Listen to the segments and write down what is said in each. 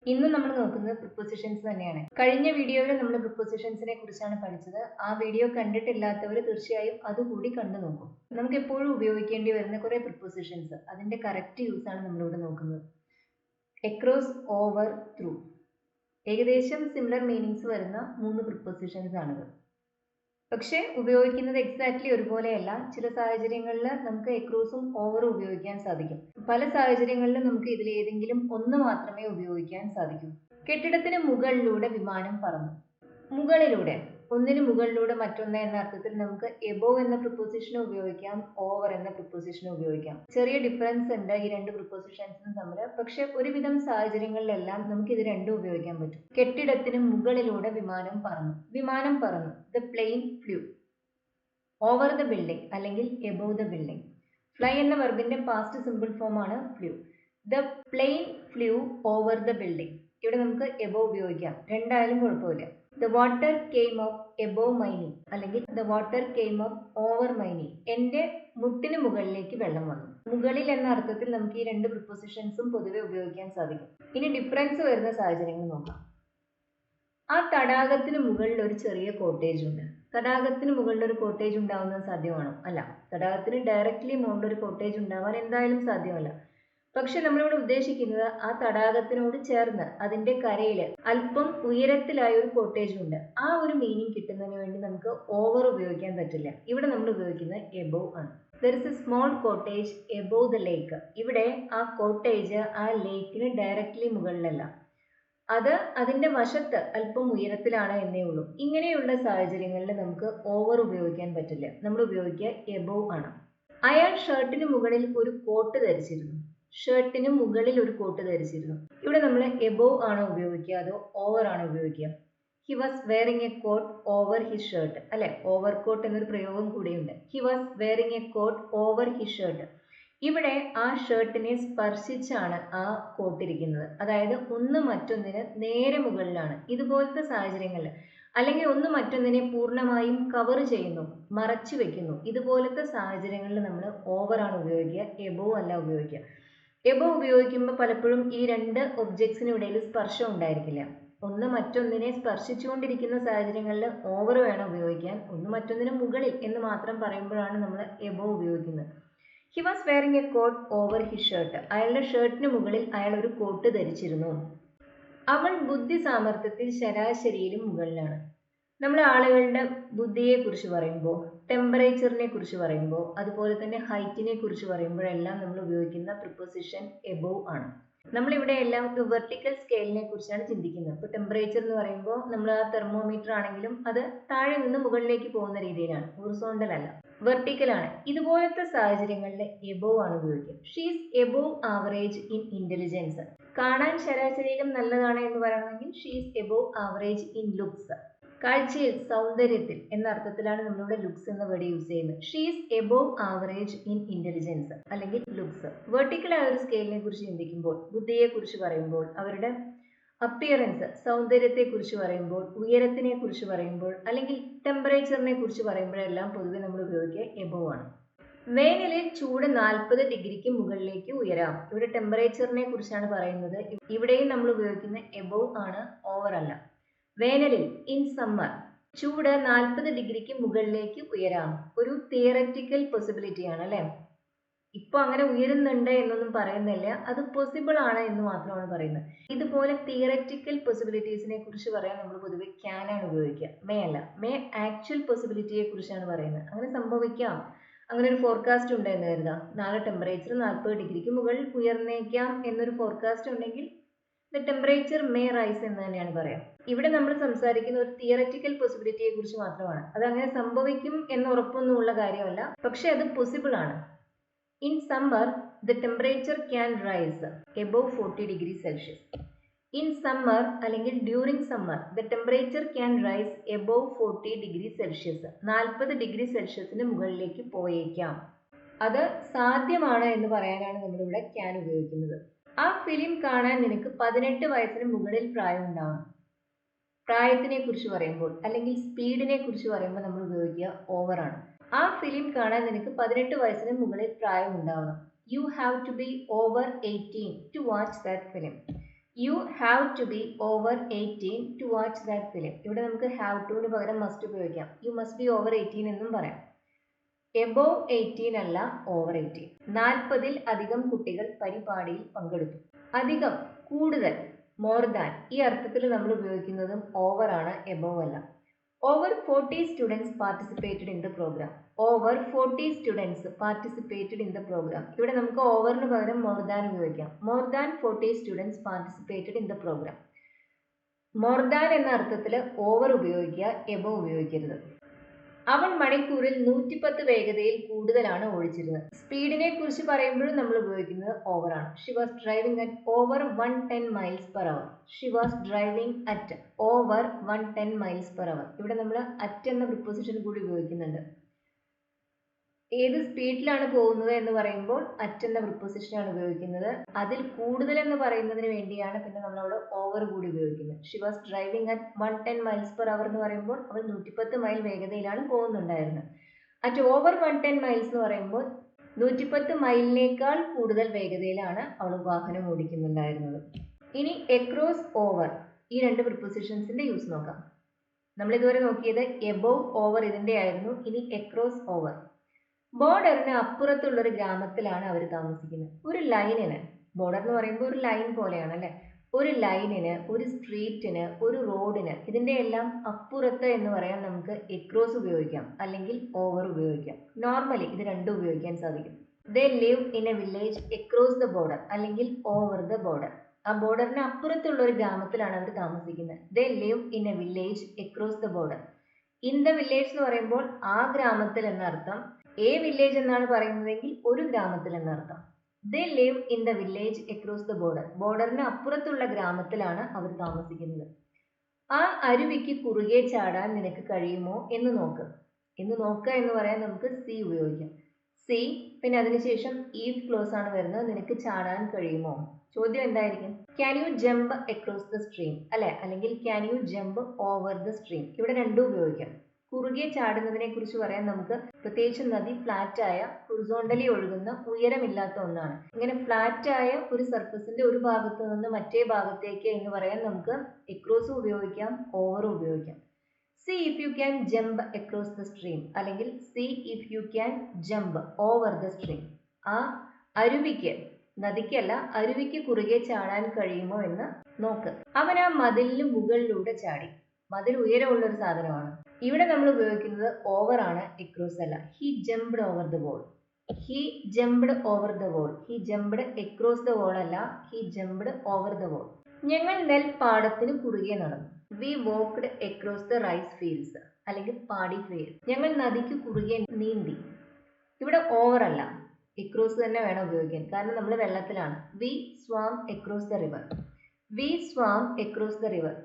ഇന്ന് നമ്മൾ നോക്കുന്നത് പ്രിപ്പോസിഷൻസ് തന്നെയാണ്. കഴിഞ്ഞ വീഡിയോയിൽ നമ്മൾ പ്രിപ്പോസിഷൻസിനെ കുറിച്ചാണ് പഠിച്ചത്. ആ വീഡിയോ കണ്ടിട്ടില്ലാത്തവർ തീർച്ചയായും അതുകൂടി കണ്ടു നോക്കും. നമുക്ക് എപ്പോഴും ഉപയോഗിക്കേണ്ടി വരുന്ന കുറെ പ്രിപ്പോസിഷൻസ്, അതിന്റെ കറക്റ്റ് യൂസ് ആണ് നമ്മളിവിടെ നോക്കുന്നത്. എക്രോസ്, ഓവർ, ത്രൂ, ഏകദേശം സിമിലർ മീനിങ്സ് വരുന്ന 3 പ്രിപ്പോസിഷൻസ് ആണിത്. പക്ഷെ ഉപയോഗിക്കുന്നത് എക്സാക്ട്ലി ഒരുപോലെയല്ല. ചില സാഹചര്യങ്ങളിൽ നമുക്ക് എക്രോസും ഓവറും ഉപയോഗിക്കാൻ സാധിക്കും. പല സാഹചര്യങ്ങളിലും നമുക്ക് ഇതിൽ ഏതെങ്കിലും ഒന്ന് മാത്രമേ ഉപയോഗിക്കാൻ സാധിക്കൂ. കെട്ടിടത്തിന് മുകളിലൂടെ വിമാനം പറന്നു. മുകളിലൂടെ, ഒന്നിന് മുകളിലൂടെ മറ്റൊന്ന് എന്ന അർത്ഥത്തിൽ നമുക്ക് എബോവ് എന്ന പ്രിപ്പോസിഷനും ഉപയോഗിക്കാം, ഓവർ എന്ന പ്രിപ്പോസിഷനും ഉപയോഗിക്കാം. ചെറിയ ഡിഫറൻസ് ഉണ്ട് ഈ രണ്ട് പ്രിപ്പോസിഷൻസും തമ്മിൽ. പക്ഷെ ഒരുവിധം സാഹചര്യങ്ങളിലെല്ലാം നമുക്ക് ഇത് രണ്ടും ഉപയോഗിക്കാൻ പറ്റും. കെട്ടിടത്തിന് മുകളിലൂടെ വിമാനം പറന്നു. വിമാനം പറന്നു, the plane flew. Over the building അല്ലെങ്കിൽ എബോവ് ദ ബിൽഡിംഗ്. ഫ്ലൈ എന്ന വെർബിന്റെ പാസ്റ്റ് സിമ്പിൾ ഫോം ആണ് flew. The plane flew over the building. ഇവിടെ നമുക്ക് എബോവ് ഉപയോഗിക്കാം, രണ്ടായാലും കുഴപ്പമില്ല. The water came up above my knee അല്ലെങ്കിൽ the water came up over my knee. എന്റെ മുട്ടിന് മുകളിലേക്ക് വെള്ളം വന്നു. മുകളിൽ എന്ന അർത്ഥത്തിൽ നമുക്ക് ഈ രണ്ട് പ്രിപ്പോസിഷൻസും പൊതുവെ ഉപയോഗിക്കാൻ സാധിക്കും. ഇനി ഡിഫറൻസ് വരുന്ന സാഹചര്യങ്ങൾ നോക്കാം. ആ തടാകത്തിന് മുകളിൽ ഒരു ചെറിയ കോട്ടേജ് ഉണ്ട്. തടാകത്തിന് മുകളിൽ ഒരു കോട്ടേജ് ഉണ്ടാവുന്നത് സാധ്യമാണോ? അല്ല. തടാകത്തിന് ഡയറക്റ്റ്ലി മുകളിൽ ഒരു കോട്ടേജ് ഉണ്ടാവാൻ എന്തായാലും സാധ്യമല്ല. പക്ഷെ നമ്മളിവിടെ ഉദ്ദേശിക്കുന്നത് ആ തടാകത്തിനോട് ചേർന്ന് അതിന്റെ കരയിൽ അല്പം ഉയരത്തിലായ ഒരു കോട്ടേജ് ഉണ്ട്. ആ ഒരു മീനിങ് കിട്ടുന്നതിന് വേണ്ടി നമുക്ക് ഓവർ ഉപയോഗിക്കാൻ പറ്റില്ല. ഇവിടെ നമ്മൾ ഉപയോഗിക്കുന്നത് എബോവ് ആണ്. There is A small cottage above the ലേക്ക്. ഇവിടെ ആ കോട്ടേജ് ആ ലേക്കിന് ഡയറക്റ്റ്ലി മുകളിലല്ല, അത് അതിന്റെ വശത്ത് അല്പം ഉയരത്തിലാണ് എന്നേ ഉള്ളൂ. ഇങ്ങനെയുള്ള സാഹചര്യങ്ങളിൽ നമുക്ക് ഓവർ ഉപയോഗിക്കാൻ പറ്റില്ല. നമ്മൾ ഉപയോഗിക്കുക എബോവ് ആണ്. അയാൾ ഷർട്ടിന് മുകളിൽ ഒരു കോട്ട് ധരിച്ചിരുന്നു. ഷർട്ടിന് മുകളിൽ ഒരു കോട്ട് ധരിച്ചിരുന്നു. ഇവിടെ നമ്മൾ എബോവ് ആണോ ഉപയോഗിക്കുക അതോ ഓവർ ആണോ ഉപയോഗിക്കുക? He was wearing a coat over his shirt, അല്ലെ? ഓവർ കോട്ട് എന്നൊരു പ്രയോഗം കൂടിയുണ്ട്. He was wearing a coat over his shirt. ഇവിടെ ആ ഷർട്ടിനെ സ്പർശിച്ചാണ് ആ കോട്ട് ഇരിക്കുന്നത്. അതായത് ഒന്ന് മറ്റൊന്നിന് നേരെ മുകളിലാണ്. ഇതുപോലത്തെ സാഹചര്യങ്ങളിൽ, അല്ലെങ്കിൽ ഒന്ന് മറ്റൊന്നിനെ പൂർണ്ണമായും കവർ ചെയ്യുന്നു, മറച്ചു വെക്കുന്നു, ഇതുപോലത്തെ സാഹചര്യങ്ങളിൽ നമ്മൾ ഓവർ ആണ് ഉപയോഗിക്കുക, എബോവ് അല്ല ഉപയോഗിക്കുക. എബോവ് ഉപയോഗിക്കുമ്പോൾ പലപ്പോഴും ഈ രണ്ട് ഒബ്ജക്ട്സിനും ഇടയിൽ സ്പർശം ഉണ്ടായിരിക്കില്ല. ഒന്ന് മറ്റൊന്നിനെ സ്പർശിച്ചുകൊണ്ടിരിക്കുന്ന സാഹചര്യങ്ങളിൽ ഓവർ വേണം ഉപയോഗിക്കാൻ. ഒന്ന് മറ്റൊന്നിന് മുകളിൽ എന്ന് മാത്രം പറയുമ്പോഴാണ് നമ്മൾ എബോവ് ഉപയോഗിക്കുന്നത്. He was wearing a coat over his shirt. അയാളുടെ ഷർട്ടിന് മുകളിൽ അയാൾ ഒരു കോട്ട് ധരിച്ചിരുന്നു. അവൾ ബുദ്ധി സാമർത്ഥ്യത്തിൽ ശരാശരിയിലും മുകളിലാണ്. നമ്മൾ ആളുകളുടെ ബുദ്ധിയെ കുറിച്ച് പറയുമ്പോൾ, ടെമ്പറേച്ചറിനെ കുറിച്ച് പറയുമ്പോൾ, അതുപോലെ തന്നെ ഹൈറ്റിനെ കുറിച്ച് പറയുമ്പോഴെല്ലാം നമ്മൾ ഉപയോഗിക്കുന്ന പ്രിപ്പോസിഷൻ എബോവ് ആണ്. നമ്മളിവിടെ എല്ലാം വെർട്ടിക്കൽ സ്കെയിലിനെ കുറിച്ചാണ് ചിന്തിക്കുന്നത്. ഇപ്പോൾ ടെമ്പറേച്ചർ എന്ന് പറയുമ്പോൾ നമ്മൾ ആ തെർമോമീറ്റർ ആണെങ്കിലും അത് താഴെ നിന്ന് മുകളിലേക്ക് പോകുന്ന രീതിയിലാണ്, ഹൊറിസോണ്ടൽ അല്ല, വെർട്ടിക്കൽ ആണ്. ഇതുപോലത്തെ സാഹചര്യങ്ങളിൽ എബോവ് ആണ് ഉപയോഗിക്കുക. She's above average in intelligence. കാണാൻ ശരാശരിയിലും നല്ലതാണ് എന്ന് പറയണമെങ്കിൽ she's above average in looks. കാഴ്ചയിൽ, സൗന്ദര്യത്തിൽ എന്ന അർത്ഥത്തിലാണ് നമ്മളിവിടെ ലുക്സ് എന്ന വേർഡ് യൂസ് ചെയ്യുന്നത്. She's above average in intelligence അല്ലെങ്കിൽ ലുക്സ്. വെർട്ടിക്കൽ ആയ ഒരു സ്കെയിലിനെ കുറിച്ച് ചിന്തിക്കുമ്പോൾ, ബുദ്ധിയെ കുറിച്ച് പറയുമ്പോൾ, അവരുടെ അപ്പിയറൻസ്, സൗന്ദര്യത്തെ കുറിച്ച് പറയുമ്പോൾ, ഉയരത്തിനെ കുറിച്ച് പറയുമ്പോൾ, അല്ലെങ്കിൽ ടെമ്പറേച്ചറിനെ കുറിച്ച് പറയുമ്പോഴെല്ലാം പൊതുവെ നമ്മൾ ഉപയോഗിക്കുക എബോവ് ആണ്. വേനലിൽ ചൂട് 40 ഡിഗ്രിക്ക് മുകളിലേക്ക് ഉയരാം. ഇവിടെ ടെമ്പറേച്ചറിനെ കുറിച്ചാണ് പറയുന്നത്. ഇവിടെയും നമ്മൾ ഉപയോഗിക്കുന്ന എബോവ് ആണ്, ഓവർ അല്ല. വേനലിൽ, ഇൻ സമ്മർ, ചൂട് 40 ഡിഗ്രിക്ക് മുകളിലേക്ക് ഉയരാം. ഒരു തിയററ്റിക്കൽ പോസിബിലിറ്റി ആണ്, അല്ലെ? ഇപ്പൊ അങ്ങനെ ഉയരുന്നുണ്ട് എന്നൊന്നും പറയുന്നില്ല, അത് പോസിബിൾ ആണ് എന്ന് മാത്രമാണ് പറയുന്നത്. ഇതുപോലെ തിയററ്റിക്കൽ പോസിബിലിറ്റീസിനെ കുറിച്ച് പറയാൻ നമ്മൾ പൊതുവെ ക്യാൻ ആണ് ഉപയോഗിക്കുക, മേ അല്ല. മേ ആക്ച്വൽ പോസിബിലിറ്റിയെ കുറിച്ചാണ് പറയുന്നത്. അങ്ങനെ സംഭവിക്കാം, അങ്ങനെ ഒരു ഫോർകാസ്റ്റ് ഉണ്ട് എന്ന് കരുതാം. നാളെ ടെമ്പറേച്ചർ 40 ഡിഗ്രിക്ക് മുകളിൽ ഉയർന്നേക്കാം എന്നൊരു ഫോർകാസ്റ്റ് ഉണ്ടെങ്കിൽ ദ ടെമ്പറേച്ചർ മേ റൈസ് എന്ന് തന്നെയാണ് പറയാം. ഇവിടെ നമ്മൾ സംസാരിക്കുന്ന ഒരു തിയററ്റിക്കൽ പോസിബിലിറ്റിയെ കുറിച്ച് മാത്രമാണ്. അത് അങ്ങനെ സംഭവിക്കും എന്ന് ഉറപ്പൊന്നുമുള്ള കാര്യമല്ല, പക്ഷെ അത് പോസിബിൾ ആണ്. In summer the temperature can rise above 40 degree Celsius. In summer അല്ലെങ്കിൽ during summer the temperature can rise above 40 degree Celsius. 40 degree സെൽഷ്യസിന് മുകളിലേക്ക് പോയേക്കാം. അത് സാധ്യമാണ് എന്ന് പറയാനാണ് നമ്മളിവിടെ ക്യാൻ ഉപയോഗിക്കുന്നത്. ആ ഫിലിം കാണാൻ നിനക്ക് 18 വയസ്സിന് മുകളിൽ പ്രായം ഉണ്ടാവണം. പ്രായത്തിനെ കുറിച്ച് പറയുമ്പോൾ അല്ലെങ്കിൽ സ്പീഡിനെ കുറിച്ച് പറയുമ്പോൾ നമ്മൾ ഉപയോഗിക്കുക ഓവർ ആണ്. ആ ഫിലിം കാണാൻ നിനക്ക് 18 വയസ്സിന് മുകളിൽ പ്രായം ഉണ്ടാവണം. You have to be over 18 to watch that film. You have to be over 18 to watch that film. ഇവിടെ നമുക്ക് ഹാവ് ടുവിന് പകരം മസ്റ്റ് ഉപയോഗിക്കാം. യു മസ്റ്റ് ബി ഓവർ 18 എന്നും പറയാം. എബോവ് 18 അല്ല, ഓവർ 18. 40-ൽ അധികം കുട്ടികൾ പരിപാടിയിൽ പങ്കെടുത്തു. അധികം, കൂടുതൽ, മോർ ദാൻ ഈ അർത്ഥത്തിൽ നമ്മൾ ഉപയോഗിക്കുന്നതും ഓവർ ആണ്, എബോവ് അല്ല. Over 40 students participated in the programme. Over 40 students participated in the programme. ഇവിടെ നമുക്ക് ഓവറിന് പകരം മോർ ദാൻ ഉപയോഗിക്കാം. More than 40 students participated in the programme. More than എന്ന അർത്ഥത്തിൽ ഓവർ ഉപയോഗിക്കുക, എബോവ് ഉപയോഗിക്കരുത്. അവൻ മണിക്കൂറിൽ 110 വേഗതയിൽ കൂടുതലാണ് ഓടിച്ചിരുന്നത്. സ്പീഡിനെ കുറിച്ച് പറയുമ്പോഴും നമ്മൾ ഉപയോഗിക്കുന്നത് ഓവർ ആണ്. She was driving at over 110 miles per hour. She was driving at over 110 miles per hour. ഇവിടെ നമ്മൾ അറ്റ് എന്ന പ്രിപ്പോസിഷൻ കൂടി ഉപയോഗിക്കുന്നുണ്ട്. ഏത് സ്പീഡിലാണ് പോകുന്നത് എന്ന് പറയുമ്പോൾ അറ്റ് എന്ന പ്രിപ്പോസിഷനാണ് ഉപയോഗിക്കുന്നത്. അതിൽ കൂടുതൽ എന്ന് പറയുന്നതിന് വേണ്ടിയാണ് പിന്നെ നമ്മളവിടെ ഓവർ കൂടി ഉപയോഗിക്കുന്നത്. She was driving at 110 miles per hour എന്ന് പറയുമ്പോൾ അവൾ 110 മൈൽ വേഗതയിലാണ് പോകുന്നുണ്ടായിരുന്നത്. അറ്റ് ഓവർ 110 മൈൽസ് എന്ന് പറയുമ്പോൾ 110 മൈലിനേക്കാൾ കൂടുതൽ വേഗതയിലാണ് അവൾ വാഹനം ഓടിക്കുന്നുണ്ടായിരുന്നത്. ഇനി എക്രോസ്, ഓവർ ഈ രണ്ട് പ്രിപ്പോസിഷൻസിന്റെ യൂസ് നോക്കാം. നമ്മൾ ഇതുവരെ നോക്കിയത് എബോവ്, ഓവർ ഇതിന്റെ ആയിരുന്നു. ഇനി എക്രോസ്, ഓവർ. ബോർഡറിന് അപ്പുറത്തുള്ള ഒരു ഗ്രാമത്തിലാണ് അവർ താമസിക്കുന്നത്. ഒരു ലൈനിന്, ബോർഡർ എന്ന് പറയുമ്പോൾ ഒരു ലൈൻ പോലെയാണ് അല്ലെ, ഒരു ലൈനിന്, ഒരു സ്ട്രീറ്റിന്, ഒരു റോഡിന്, ഇതിന്റെ എല്ലാം അപ്പുറത്ത് എന്ന് പറയാൻ നമുക്ക് എക്രോസ് ഉപയോഗിക്കാം, അല്ലെങ്കിൽ ഓവർ ഉപയോഗിക്കാം. നോർമലി ഇത് രണ്ടും ഉപയോഗിക്കാൻ സാധിക്കും. ദേ live in A village across the border, അല്ലെങ്കിൽ ഓവർ ദ ബോർഡർ. ആ ബോർഡറിന് അപ്പുറത്തുള്ള ഒരു ഗ്രാമത്തിലാണ് അവർ താമസിക്കുന്നത്. ദേ live in A village across the border. In the village എന്ന് പറയുമ്പോൾ ആ ഗ്രാമത്തിൽ എന്നർത്ഥം. എ വില്ലേജ് എന്നാണ് പറയുന്നതെങ്കിൽ ഒരു ഗ്രാമത്തിൽ എന്നർത്ഥം. They live in the village across the border. ബോർഡറിന് അപ്പുറത്തുള്ള ഗ്രാമത്തിലാണ് അവർ താമസിക്കുന്നത്. ആ അരുവിക്ക് കുറുകെ ചാടാൻ നിനക്ക് കഴിയുമോ എന്ന് നോക്ക്. എന്ന് പറയാൻ നമുക്ക് സി ഉപയോഗിക്കാം. സി, പിന്നെ അതിനുശേഷം ഈഫ് ക്ലോസ് ആണ് വരുന്നത്. നിനക്ക് ചാടാൻ കഴിയുമോ? ചോദ്യം എന്തായിരിക്കും? Can you jump across the stream അല്ലെ, അല്ലെങ്കിൽ can you jump over the stream. ഇവിടെ രണ്ടും ഉപയോഗിക്കാം. കുറുകെ ചാടുന്നതിനെ കുറിച്ച് പറയാൻ നമുക്ക്, പ്രത്യേകിച്ച് നദി ഫ്ലാറ്റായ, ഹൊറിസോണ്ടലി ഒഴുകുന്ന, ഉയരമില്ലാത്ത ഒന്നാണ്. ഇങ്ങനെ ഫ്ലാറ്റായ ഒരു സർഫസിന്റെ ഒരു ഭാഗത്ത് നിന്ന് മറ്റേ ഭാഗത്തേക്ക് എന്ന് പറയാൻ നമുക്ക് എക്രോസും ഉപയോഗിക്കാം, ഓവറും ഉപയോഗിക്കാം. See if you can jump across the stream, അല്ലെങ്കിൽ see if you can jump over the stream. ആ അരുവിക്ക്, നദിക്കല്ല, അരുവിക്ക് കുറുകെ ചാടാൻ കഴിയുമോ എന്ന് നോക്ക്. അവൻ ആ മതിലിന് മുകളിലൂടെ ചാടി. മതിൽ ഉയരമുള്ള ഒരു സാധനമാണ്. ഇവിടെ നമ്മൾ ഉപയോഗിക്കുന്നത് ഓവർ ആണ്, എക്രോസ് അല്ല. He jumped over the wall. He jumped over the wall. He jumped across the wall അല്ല, he jumped over the wall. ഞങ്ങൾ നെൽപ്പാടത്തിന് കുറുകെ നടന്നു. We walked across the rice fields, അല്ലെങ്കിൽ പാടി ഫീൽഡ്. ഞങ്ങൾ നദിക്ക് കുറുകെ നീന്തി. ഇവിടെ ഓവർ അല്ല, എക്രോസ് തന്നെ വേണം ഉപയോഗിക്കാൻ, കാരണം നമ്മൾ വെള്ളത്തിലാണ്. We swam across the river. We swam across the river.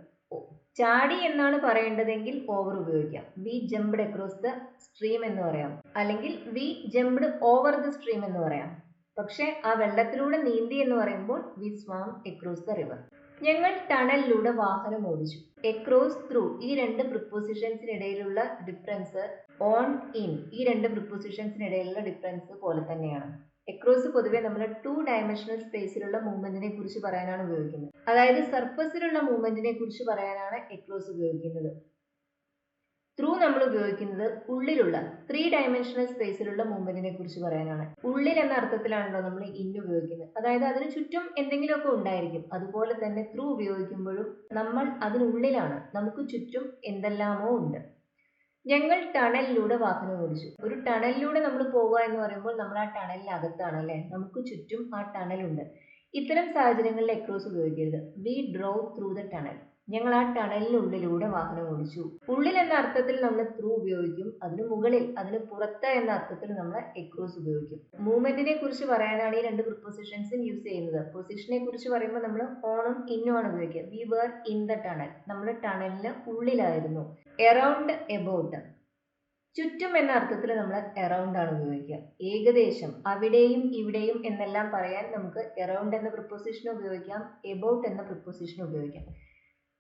ചാടി എന്നാണ് പറയേണ്ടതെങ്കിൽ ഓവർ ഉപയോഗിക്കാം. We jumped across the stream എന്ന് പറയാം, അല്ലെങ്കിൽ we jumped over the stream എന്ന് പറയാം. പക്ഷെ ആ വെള്ളത്തിലൂടെ നീന്തി എന്ന് പറയുമ്പോൾ we swam across the river. ഞങ്ങൾ ടണലിലൂടെ വാഹനം ഓടിച്ചു. എക്രോസ്, ത്രൂ ഈ രണ്ട് പ്രിപ്പോസിഷൻസിനിടയിലുള്ള ഡിഫറൻസ്, ഓൺ, ഇൻ ഈ രണ്ട് പ്രിപ്പോസിഷൻസിനിടയിലുള്ള ഡിഫറൻസ് പോലെ തന്നെയാണ്. എക്രോസ് പൊതുവെ നമ്മൾ 2 ഡയമെൻഷണൽ സ്പേസിലുള്ള മൂവ്മെന്റിനെ കുറിച്ച് പറയാനാണ് ഉപയോഗിക്കുന്നത്. അതായത് സർഫസിലുള്ള മൂവ്മെന്റിനെ കുറിച്ച് പറയാനാണ് എക്രോസ് ഉപയോഗിക്കുന്നത്. ത്രൂ നമ്മൾ ഉപയോഗിക്കുന്നത് ഉള്ളിലുള്ള 3 ഡയമെൻഷണൽ സ്പേസിലുള്ള മൂവ്മെന്റിനെ കുറിച്ച് പറയാനാണ്. ഉള്ളിൽ എന്ന അർത്ഥത്തിലാണല്ലോ നമ്മൾ ഇൻ ഉപയോഗിക്കുന്നത്. അതായത് അതിന് ചുറ്റും എന്തെങ്കിലുമൊക്കെ ഉണ്ടായിരിക്കും. അതുപോലെ തന്നെ ത്രൂ ഉപയോഗിക്കുമ്പോഴും നമ്മൾ അതിനുള്ളിലാണ്, നമുക്ക് ചുറ്റും എന്തെല്ലാമോ ഉണ്ട്. ഞങ്ങൾ ടണലിലൂടെ വാഹനം ഓടിച്ചു. ഒരു ടണലിലൂടെ നമ്മൾ പോവുക എന്ന് പറയുമ്പോൾ നമ്മൾ ആ ടണലിനകത്താണ് അല്ലെ, നമുക്ക് ചുറ്റും ആ ടണലുണ്ട്. ഇത്തരം സാഹചര്യങ്ങളിൽ എക്രോസ് ഉപയോഗിക്കരുത്. We drove through the tunnel. ഞങ്ങൾ ആ ടണലിനുള്ളിലൂടെ വാഹനം ഓടിച്ചു. ഉള്ളിൽ എന്ന അർത്ഥത്തിൽ നമ്മൾ ത്രൂ ഉപയോഗിക്കും. അതിന് മുകളിൽ, അതിന് പുറത്ത് എന്ന അർത്ഥത്തിൽ നമ്മൾ എക്രോസ് ഉപയോഗിക്കും. മൂവ്മെന്റിനെ കുറിച്ച് പറയാനാണ് ഈ രണ്ട് പ്രിപ്പോസിഷൻസും യൂസ് ചെയ്യുന്നത്. പൊസിഷനെ കുറിച്ച് പറയുമ്പോൾ നമ്മൾ ഓണും ഇന്നും ആണ് ഉപയോഗിക്കുക. We were in the tunnel, നമ്മൾ ടണലിന് ഉള്ളിലായിരുന്നു. Around, about. ചുറ്റും എന്ന അർത്ഥത്തിൽ നമ്മൾ എറൗണ്ട് ആണ് ഉപയോഗിക്കുക. ഏകദേശം, അവിടെയും ഇവിടെയും എന്നെല്ലാം പറയാൻ നമുക്ക് എറൗണ്ട് എന്ന പ്രിപ്പോസിഷൻ ഉപയോഗിക്കാം, എബൌട്ട് എന്ന പ്രിപ്പോസിഷൻ ഉപയോഗിക്കാം.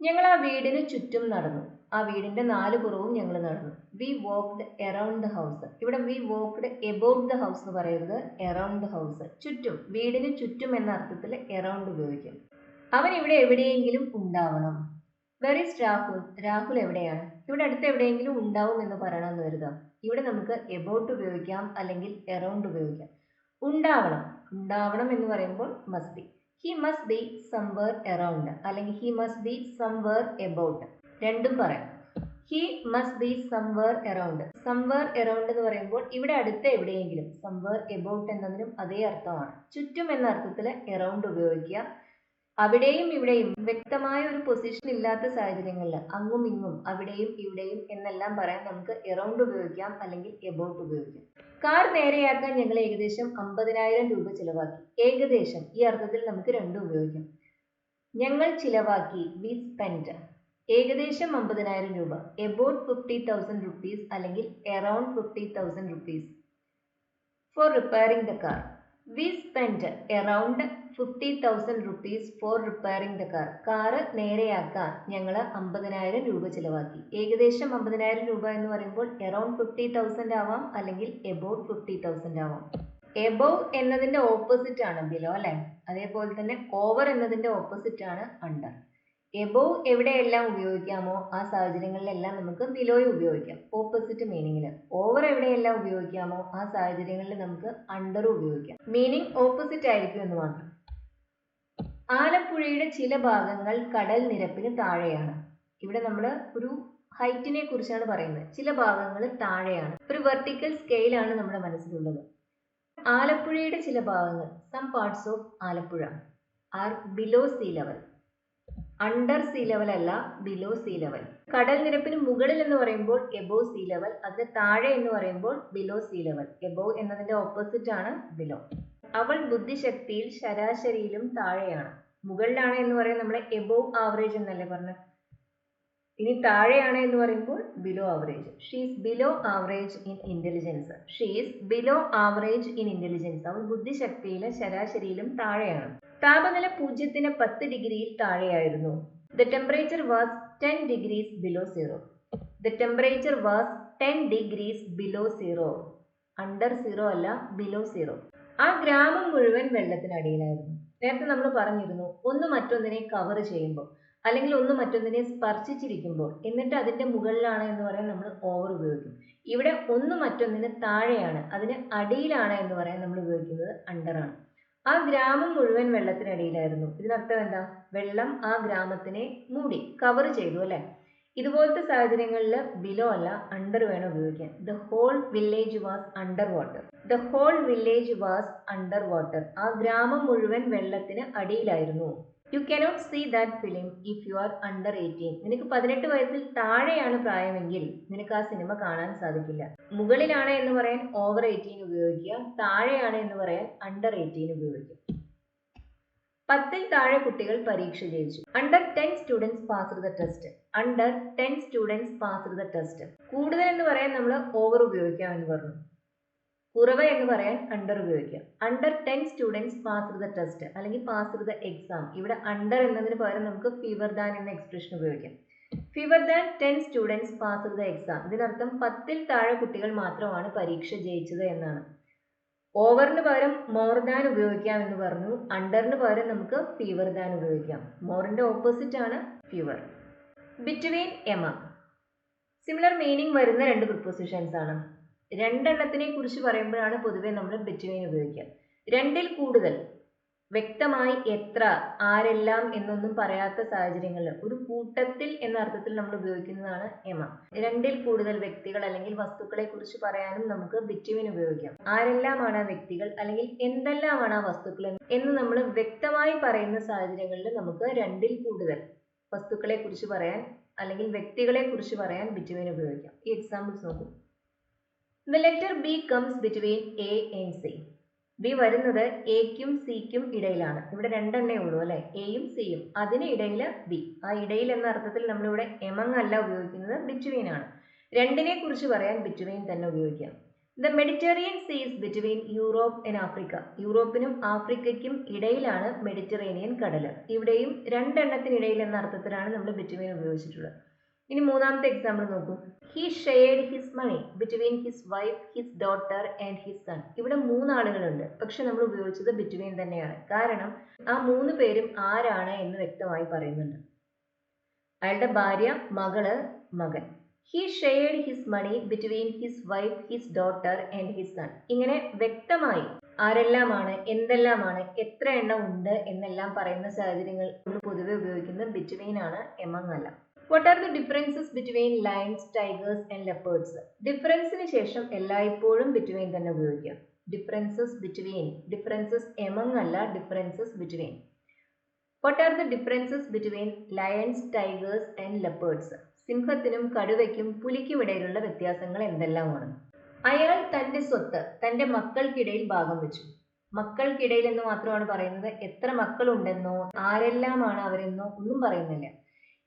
ഞങ്ങൾ ആ വീടിന് ചുറ്റും നടന്നു. ആ വീടിന്റെ 4 പുറവും ഞങ്ങൾ നടന്നു. We walked around the house. ഇവിടെ we walked about the house എന്ന് പറയരുത്, എറൗണ്ട് ദ ഹൗസ്. ചുറ്റും, വീടിന് ചുറ്റും എന്ന അർത്ഥത്തിൽ എറൗണ്ട് ഉപയോഗിക്കും. അവൻ ഇവിടെ എവിടെയെങ്കിലും ഉണ്ടാവണം. Were is Rahul? രാഹുൽ എവിടെയാണ്? ഇവിടെ അടുത്ത് എവിടെയെങ്കിലും ഉണ്ടാവും എന്ന് പറയണമെന്ന് കരുതാം. ഇവിടെ നമുക്ക് എബൌട്ട് ഉപയോഗിക്കാം, അല്ലെങ്കിൽ എറൗണ്ട് ഉപയോഗിക്കാം. ഉണ്ടാവണം, ഉണ്ടാവണം എന്ന് പറയുമ്പോൾ must be. He must be somewhere around, അല്ലെങ്കിൽ he must be somewhere about, രണ്ടും പറയാം. He must be somewhere around. Somewhere around എന്ന് പറയുമ്പോൾ ഇവിടെ അടുത്ത് എവിടെയെങ്കിലും. സംവെയർ എബൌട്ട് എന്നതിനും അതേ അർത്ഥമാണ്. ചുറ്റും എന്ന അർത്ഥത്തിൽ എറൗണ്ട് ഉപയോഗിക്കുക. അവിടെയും ഇവിടെയും വ്യക്തമായ ഒരു പൊസിഷൻ ഇല്ലാത്ത സാഹചര്യങ്ങളിൽ അങ്ങും ഇങ്ങും അവിടെയും ഇവിടെയും എന്നെല്ലാം പറയാൻ നമുക്ക് എറൗണ്ട് ഉപയോഗിക്കാം, അല്ലെങ്കിൽ എബൌട്ട് ഉപയോഗിക്കാം. കാർ നേരെയാക്കാൻ ഞങ്ങൾ ഏകദേശം 50,000 രൂപ ചിലവാക്കി. ഏകദേശം ഈ അർത്ഥത്തിൽ നമുക്ക് രണ്ടും ഉപയോഗിക്കാം. ഞങ്ങൾ ചിലവാക്കി, വി സ്പെൻഡ്. ഏകദേശം 50,000 രൂപ, എബൌട്ട് 50,000 റുപ്പീസ്, അല്ലെങ്കിൽ around 50,000 rupees. For repairing the car, we spend around 50,000 rupees for repairing the car. Car നേരെയാക്കാൻ ഞങ്ങൾ 50,000 രൂപ ചിലവാക്കി. ഏകദേശം 50,000 രൂപ എന്ന് പറയുമ്പോൾ എറൗണ്ട് 50,000 ആവാം, അല്ലെങ്കിൽ എബൌട്ട് 50,000 ആവാം. എബവ് എന്നതിന്റെ ഓപ്പോസിറ്റ് ആണ് ബിലോ, അല്ലെ? അതേപോലെ തന്നെ ഓവർ എന്നതിന്റെ ഓപ്പോസിറ്റ് ആണ് അണ്ടർ. എബവ് എവിടെയെല്ലാം ഉപയോഗിക്കാമോ ആ സാഹചര്യങ്ങളിലെല്ലാം നമുക്ക് ബിലോയും ഉപയോഗിക്കാം, ഓപ്പോസിറ്റ് മീനിങ്ങിൽ. ഓവർ എവിടെയെല്ലാം ഉപയോഗിക്കാമോ ആ സാഹചര്യങ്ങളിൽ നമുക്ക് അണ്ടറും ഉപയോഗിക്കാം. മീനിങ് ഓപ്പോസിറ്റ് ആയിരിക്കും എന്ന് മാത്രം. ആലപ്പുഴയുടെ ചില ഭാഗങ്ങൾ കടൽ നിരപ്പിന് താഴെയാണ്. ഇവിടെ നമ്മൾ ഒരു ഹൈറ്റിനെ കുറിച്ചാണ് പറയുന്നത്. ചില ഭാഗങ്ങൾ താഴെയാണ്, ഒരു വെർട്ടിക്കൽ സ്കെയിലാണ് നമ്മുടെ മനസ്സിലുള്ളത്. ആലപ്പുഴയുടെ ചില ഭാഗങ്ങൾ, some parts of Alappuzha are below sea level. Under sea level അല്ല, ബിലോ സീ ലെവൽ. കടൽ നിരപ്പിന് മുകളിൽ എന്ന് പറയുമ്പോൾ എബോവ് സീ ലെവൽ, അതിന് താഴെ എന്ന് പറയുമ്പോൾ ബിലോ സീ ലെവൽ. എബോവ് എന്നതിന്റെ ഓപ്പോസിറ്റ് ആണ് ബിലോ. അവൾ ബുദ്ധിശക്തിയിൽ ശരാശരിയിലും താഴെയാണ്. മുകളിലാണ് എന്ന് പറയാൻ നമ്മളെ എബോവ് ആവറേജ് എന്നല്ലേ പറഞ്ഞത്. ഇനി താഴെയാണ് എന്ന് പറയുമ്പോൾ below average. She's below average in intelligence. She's below average in intelligence. അവൾ ബുദ്ധിശക്തിയിലെ ശരാശരിയിലും താഴെയാണ്. താപനില 0-ന് 10 ഡിഗ്രിയിൽ താഴെയായിരുന്നു. The temperature was 10 degrees below zero. The temperature was 10 degrees below zero. Under zero അല്ല, below zero. ആ ഗ്രാമം മുഴുവൻ വെള്ളത്തിനടിയിലായിരുന്നു. നേരത്തെ നമ്മൾ പറഞ്ഞിരുന്നു, ഒന്ന് മറ്റൊന്നിനെ കവർ ചെയ്യുമ്പോൾ, അല്ലെങ്കിൽ ഒന്ന് മറ്റൊന്നിനെ സ്പർശിച്ചിരിക്കുമ്പോൾ, എന്നിട്ട് അതിന്റെ മുകളിലാണ് എന്ന് പറയാൻ നമ്മൾ ഓവർ ഉപയോഗിക്കും. ഇവിടെ ഒന്ന് മറ്റൊന്നിന് താഴെയാണ്, അതിന് അടിയിലാണ് എന്ന് പറയാൻ നമ്മൾ ഉപയോഗിക്കുന്നത് അണ്ടർ ആണ്. ആ ഗ്രാമം മുഴുവൻ വെള്ളത്തിനടിയിലായിരുന്നു. ഇതിനർത്ഥം എന്താ? വെള്ളം ആ ഗ്രാമത്തിനെ മൂടി, കവർ ചെയ്തു, അല്ലെ? ഇതുപോലത്തെ സാഹചര്യങ്ങളിൽ ബിലോ അല്ല, അണ്ടർ വേണം ഉപയോഗിക്കാൻ. The whole village was under water. The whole village was under water. ആ ഗ്രാമം മുഴുവൻ വെള്ളത്തിന് അടിയിലായിരുന്നു. You cannot see that film if you are under 18. നിനക്ക് 18 വയസ്സിൽ താഴെയാണ് പ്രായമെങ്കിൽ നിനക്ക് ആ സിനിമ കാണാൻ സാധിക്കില്ല. മുകളിലാണ് എന്ന് പറയാൻ ഓവർ 18 ഉപയോഗിക്കുക, താഴെയാണ് എന്ന് പറയാൻ അണ്ടർ 18 ഉപയോഗിക്കുക. 10-ൽ താഴെ കുട്ടികൾ പരീക്ഷ ജയിച്ചു. Under 10 students passed the test. Under 10 students passed the test. കൂടുതൽ എന്ന് പറയാൻ നമ്മൾ ഓവർ ഉപയോഗിക്കാം എന്ന് പറഞ്ഞു. കുറവ് എന്ന് പറയാൻ അണ്ടർ ഉപയോഗിക്കാം. Under 10 students passed the test, അല്ലെങ്കിൽ പാസ്ഡ് ദ എക്സാം. ഇവിടെ അണ്ടർ എന്നതിന് പകരം നമുക്ക് ഫീവർ ദാൻ എന്ന എക്സ്പ്രഷൻ ഉപയോഗിക്കാം. Fever than 10 students passed the exam. ഇതിനർത്ഥം 10-ൽ താഴെ കുട്ടികൾ മാത്രമാണ് പരീക്ഷ ജയിച്ചത് എന്നാണ്. ഓവറിന് പകരം മോർ ദാൻ ഉപയോഗിക്കാം എന്ന് പറഞ്ഞു. അണ്ടറിന് പകരം നമുക്ക് ഫീവർ ദാൻ ഉപയോഗിക്കാം. മോറിന്റെ ഓപ്പോസിറ്റ് ആണ് fever. Between, among. Similar meaning വരുന്ന രണ്ട് പ്രിപ്പോസിഷൻസ് ആണ്. രണ്ടെണ്ണത്തിനെ കുറിച്ച് പറയുമ്പോഴാണ് പൊതുവെ നമ്മൾ ബിറ്റ്വീൻ ഉപയോഗിക്കുക. 2-ൽ കൂടുതൽ, വ്യക്തമായി എത്ര, ആരെല്ലാം എന്നൊന്നും പറയാത്ത സാഹചര്യങ്ങളിൽ ഒരു കൂട്ടത്തിൽ എന്ന അർത്ഥത്തിൽ നമ്മൾ ഉപയോഗിക്കുന്നതാണ് എമംഗ്. 2-ൽ കൂടുതൽ വ്യക്തികൾ അല്ലെങ്കിൽ വസ്തുക്കളെ കുറിച്ച് പറയാനും നമുക്ക് ബിറ്റ്വീൻ ഉപയോഗിക്കാം. ആരെല്ലാമാണ് ആ വ്യക്തികൾ, അല്ലെങ്കിൽ എന്തെല്ലാമാണ് ആ വസ്തുക്കൾ എന്ന് നമ്മൾ വ്യക്തമായി പറയുന്ന സാഹചര്യങ്ങളിൽ നമുക്ക് 2-ൽ കൂടുതൽ വസ്തുക്കളെ കുറിച്ച് പറയാൻ അല്ലെങ്കിൽ വ്യക്തികളെ കുറിച്ച് പറയാൻ ബിറ്റ്വീൻ ഉപയോഗിക്കാം. ഈ എക്സാമ്പിൾസ് നോക്കൂ. The letter B comes between A and C. B വരുന്നത് എക്കും സിക്കും ഇടയിലാണ്. ഇവിടെ രണ്ടെണ്ണേ ഉള്ളൂ, അല്ലെ? എയും സിയും, അതിന് ഇടയിൽ ബി. ആ ഇടയിൽ എന്ന അർത്ഥത്തിൽ നമ്മളിവിടെ എമംഗ് അല്ല ഉപയോഗിക്കുന്നത്, ബിറ്റ്വീൻ ആണ്. രണ്ടിനെ കുറിച്ച് പറയാൻ ബിറ്റ്വീൻ തന്നെ ഉപയോഗിക്കാം. The Mediterranean Sea is between Europe and Africa. യൂറോപ്പിനും ആഫ്രിക്കയ്ക്കും ഇടയിലാണ് മെഡിറ്ററേനിയൻ കടൽ. ഇവിടെയും രണ്ടെണ്ണത്തിനിടയിൽ എന്ന അർത്ഥത്തിലാണ് നമ്മൾ ബിറ്റ്വീൻ ഉപയോഗിച്ചിട്ടുള്ളത്. ഇനി മൂന്നാമത്തെ എക്സാമ്പിൾ നോക്കൂ. He shared his money between his wife, his daughter and his son. ഇവിടെ മൂന്നാളുകളുണ്ട്, പക്ഷെ നമ്മൾ ഉപയോഗിച്ചത് ബിറ്റ്വീൻ തന്നെയാണ്. കാരണം ആ മൂന്ന് പേരും ആരാണ് എന്ന് വ്യക്തമായി പറയുന്നുണ്ട്. അയാളുടെ ഭാര്യ, മകള്, മകൻ. He shared his money between his wife, his daughter and his son. ഇങ്ങനെ വ്യക്തമായി ആരെല്ലാമാണ്, എന്തെല്ലാമാണ്, എത്ര എണ്ണം ഉണ്ട് എന്നെല്ലാം പറയുന്ന സാഹചര്യങ്ങൾ പൊതുവെ ഉപയോഗിക്കുന്നത് ബിറ്റ്വീൻ ആണ്, എമംഗ് അല്ല. What are the differences between lions, tigers and leopards? ഡിഫറൻസിന് ശേഷം എല്ലായ്പ്പോഴും ബിറ്റ്വീൻ തന്നെ ഉപയോഗിക്കുക. ഡിഫറൻസസ് ബിറ്റ്വീൻ, ഡിഫറൻസസ് എമംഗ് അല്ല, differences between. What are the differences between lions, tigers and leopards? സിംഹത്തിനും കടുവയ്ക്കും പുലിക്കും ഇടയിലുള്ള വ്യത്യാസങ്ങൾ എന്തെല്ലാമാണ്? അയാൾ തന്റെ സ്വത്ത് തന്റെ മക്കൾക്കിടയിൽ ഭാഗം വെച്ചു. മക്കൾക്കിടയിൽ എന്ന് മാത്രമാണ് പറയുന്നത്. എത്ര മക്കളുണ്ടെന്നോ ആരെല്ലാമാണ് അവരെന്നോ ഒന്നും പറയുന്നില്ല.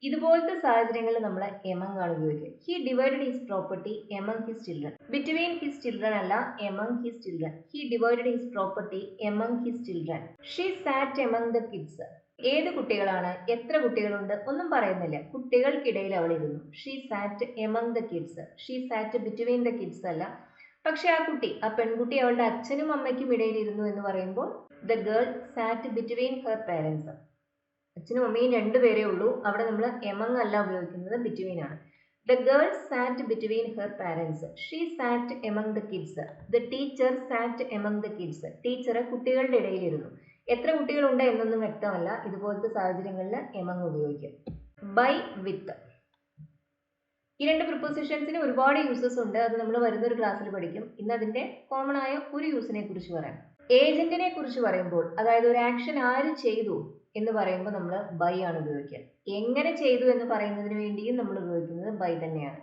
ഇതുപോലത്തെ സാഹചര്യങ്ങളിൽ നമ്മൾ എമംഗ് ആണ് ഉപയോഗിക്കുക. He divided his property among his children. Between his children അല്ല, among his children. He divided his property among his children. She sat among the kids. ഏത് കുട്ടികളാണ്, എത്ര കുട്ടികളുണ്ട് ഒന്നും പറയുന്നില്ല. കുട്ടികൾക്കിടയിൽ അവൾ ഇരുന്നു. She sat among the kids. She sat between the kids അല്ല. പക്ഷെ ആ കുട്ടി, ആ പെൺകുട്ടി അവളുടെ അച്ഛനും അമ്മയ്ക്കും ഇടയിൽ ഇരുന്നു എന്ന് പറയുമ്പോൾ the girl SAT between her parents. അച്ഛനും അമ്മയും രണ്ടുപേരേ ഉള്ളൂ. അവിടെ നമ്മൾ എമംഗ് അല്ല ഉപയോഗിക്കുന്നത്, ബിറ്റ്വീൻ ആണ്. The girl SAT between her parents. She sat among the kids. The teacher SAT among the kids. Teacher കുട്ടികളുടെ ഇടയിലിരുന്നു. എത്ര കുട്ടികളുണ്ട് എന്നൊന്നും വ്യക്തമല്ല. ഇതുപോലത്തെ സാഹചര്യങ്ങളിൽ എമംഗ് ഉപയോഗിക്കും. ബൈ, വിത്ത്. ഈ രണ്ട് പ്രിപ്പോസിഷൻസിന് ഒരുപാട് യൂസസ് ഉണ്ട്. അത് നമ്മൾ വരുന്നൊരു ക്ലാസ്സിൽ പഠിക്കും. ഇന്ന് അതിന്റെ കോമൺ ആയ ഒരു യൂസിനെ കുറിച്ച് പറയാം. ഏജന്റിനെ കുറിച്ച് പറയുമ്പോൾ, അതായത് ഒരു ആക്ഷൻ ആര് ചെയ്തു എന്ന് പറയുമ്പോൾ നമ്മൾ ബൈ ആണ് ഉപയോഗിക്കുക. എങ്ങനെ ചെയ്തു എന്ന് പറയുന്നതിന് വേണ്ടിയും നമ്മൾ ഉപയോഗിക്കുന്നത് ബൈ തന്നെയാണ്.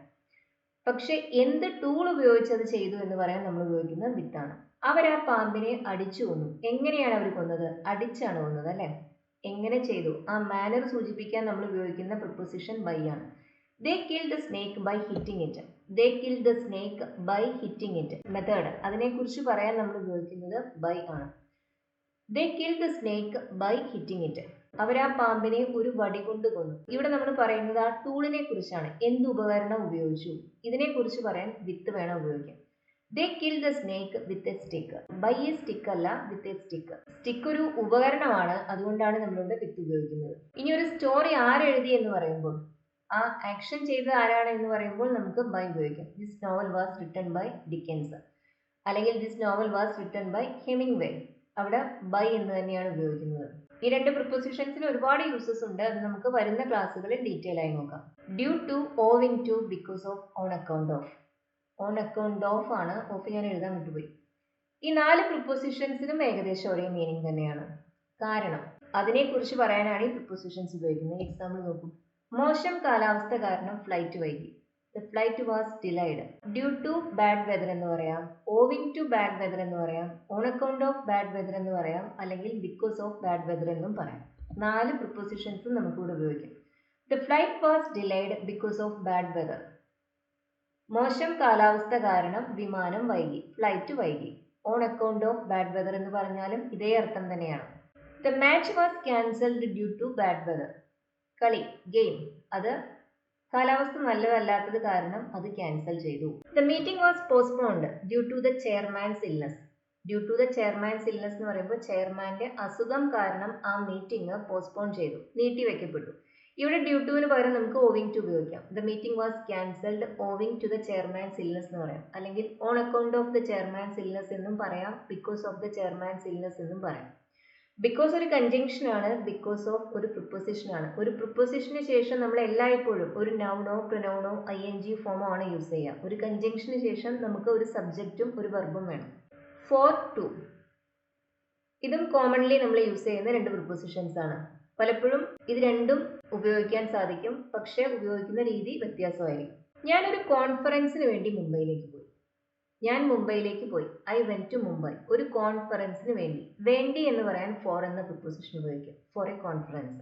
പക്ഷെ എന്ത് ടൂൾ ഉപയോഗിച്ച് അത് ചെയ്തു എന്ന് പറയാൻ നമ്മൾ ഉപയോഗിക്കുന്നത് വിത്ത് ആണ്. അവർ ആ പാമ്പിനെ അടിച്ചു കൊന്നു. എങ്ങനെയാണ് അവർ കൊന്നത്? അടിച്ചാണ് കൊന്നത് അല്ലെ? എങ്ങനെ ചെയ്തു, ആ മാനർ സൂചിപ്പിക്കാൻ നമ്മൾ ഉപയോഗിക്കുന്ന പ്രിപ്പോസിഷൻ ബൈ ആണ്. They killed the snake by hitting it. They killed the snake by hitting it. Method, അതിനെക്കുറിച്ച് പറയാൻ നമ്മൾ ഉപയോഗിക്കുന്നത് ബൈ ആണ്. They killed the snake by hitting it. അവർ ആ പാമ്പിനെ ഒരു വടി കൊണ്ട് കൊന്നു. ഇവിടെ നമ്മൾ പറയുന്നത് ആ ടൂളിനെ കുറിച്ചാണ്. എന്ത് ഉപകരണം ഉപയോഗിച്ചു, ഇതിനെക്കുറിച്ച് പറയാൻ വിത്ത് വേണം ഉപയോഗിക്കാൻ. They killed the snake with a stick. By a stick അല്ല, with a stick. സ്റ്റിക്ക് ഒരു ഉപകരണമാണ്, അതുകൊണ്ടാണ് നമ്മളിവിടെ വിത്ത് ഉപയോഗിക്കുന്നത്. ഇനി ഒരു സ്റ്റോറി ആരെഴുതി എന്ന് പറയുമ്പോൾ, ആ ആക്ഷൻ ചെയ്തത് ആരാണ് എന്ന് പറയുമ്പോൾ നമുക്ക് ബൈ ഉപയോഗിക്കാം. This novel was written by Dickens, അല്ലെങ്കിൽ this novel was written by Hemingway. അവിടെ ബൈ എന്ന് തന്നെയാണ് ഉപയോഗിക്കുന്നത്. ഈ രണ്ട് പ്രിപ്പോസിഷൻസിന് ഒരുപാട് യൂസസ് ഉണ്ട്. അത് നമുക്ക് വരുന്ന ക്ലാസ്സുകളിൽ ഡീറ്റെയിൽ ആയി നോക്കാം. Due to, owing to, because of, on account of. On account of ആണ്. ഓഫ് ഞാൻ എഴുതാൻ വിട്ടുപോയി. ഈ 4 പ്രിപ്പോസിഷൻസിനും ഏകദേശം ഒരേ മീനിങ് തന്നെയാണ്. കാരണം അതിനെക്കുറിച്ച് പറയാനാണ് ഈ പ്രിപ്പോസിഷൻസ് ഉപയോഗിക്കുന്നത്. എക്സാമ്പിൾ നോക്കൂ. മോശം കാലാവസ്ഥ കാരണം ഫ്ലൈറ്റ് വൈകി. The flight was delayed. Due to bad weather എന്ന് പറയാം, ഓവിങ് ടു ബാഡ് വെതർ എന്ന് പറയാം, on account of bad weather എന്ന് പറയാം, അല്ലെങ്കിൽ ബിക്കോസ് ഓഫ് ബാഡ് വെതർ എന്നും പറയാം. 4 പ്രിപ്പോസിഷൻസും നമുക്കിവിടെ ഉപയോഗിക്കാം. The flight was delayed because of bad weather. മോശം കാലാവസ്ഥ കാരണം വിമാനം വൈകി, ഫ്ലൈറ്റ് വൈകി. On account of bad weather എന്ന് പറഞ്ഞാലും ഇതേ അർത്ഥം തന്നെയാണ്. The match was cancelled due to bad weather. കളി, ഗെയിം, അത് കാലാവസ്ഥ നല്ലതല്ലാത്തത് കാരണം അത് ക്യാൻസൽ ചെയ്തു. The meeting was postponed due to the chairman's illness. Due to the chairman's illness എന്ന് പറയുമ്പോൾ ചെയർമാന്റെ അസുഖം കാരണം ആ മീറ്റിംഗ് പോസ്റ്റ്പോൺ ചെയ്തു, നീട്ടിവെക്കപ്പെട്ടു. ഇവിടെ ഡ്യൂ ടുവിന് പകരം നമുക്ക് ഓവിങ് ടു ഉപയോഗിക്കാം. The meeting was cancelled owing to the chairman's illness എന്ന് പറയാം, അല്ലെങ്കിൽ on account of the chairman's illness എന്നും പറയാം, because of the chairman's illness എന്നും പറയാം. ബിക്കോസ് ഒരു കൺജങ്ഷൻ ആണ്, ബിക്കോസ് ഓഫ് ഒരു പ്രിപ്പോസിഷൻ ആണ്. ഒരു പ്രിപ്പോസിഷന് ശേഷം നമ്മൾ എല്ലായ്പ്പോഴും ഒരു നൗണോ, പ്രൊനൗണോ, ING ഫോമോ ആണ് യൂസ് ചെയ്യുക. ഒരു കൺജങ്ഷന് ശേഷം നമുക്ക് ഒരു സബ്ജക്റ്റും ഒരു വെർബും വേണം. ഫോർ, ടു, ഇതും കോമൺലി നമ്മൾ യൂസ് ചെയ്യുന്ന 2 പ്രിപ്പോസിഷൻസ് ആണ്. പലപ്പോഴും ഇത് രണ്ടും ഉപയോഗിക്കാൻ സാധിക്കും, പക്ഷെ ഉപയോഗിക്കുന്ന രീതി വ്യത്യാസമായിരിക്കും. ഞാനൊരു കോൺഫറൻസിന് വേണ്ടി മുംബൈയിലേക്ക് പോയി. ഞാൻ മുംബൈയിലേക്ക് പോയി. I went to Mumbai. ഒരു കോൺഫറൻസിന് വേണ്ടി. വേണ്ടി എന്ന് പറയാൻ ഫോർ എന്ന പ്രിപ്പോസിഷൻ ഉപയോഗിക്കും. For a conference.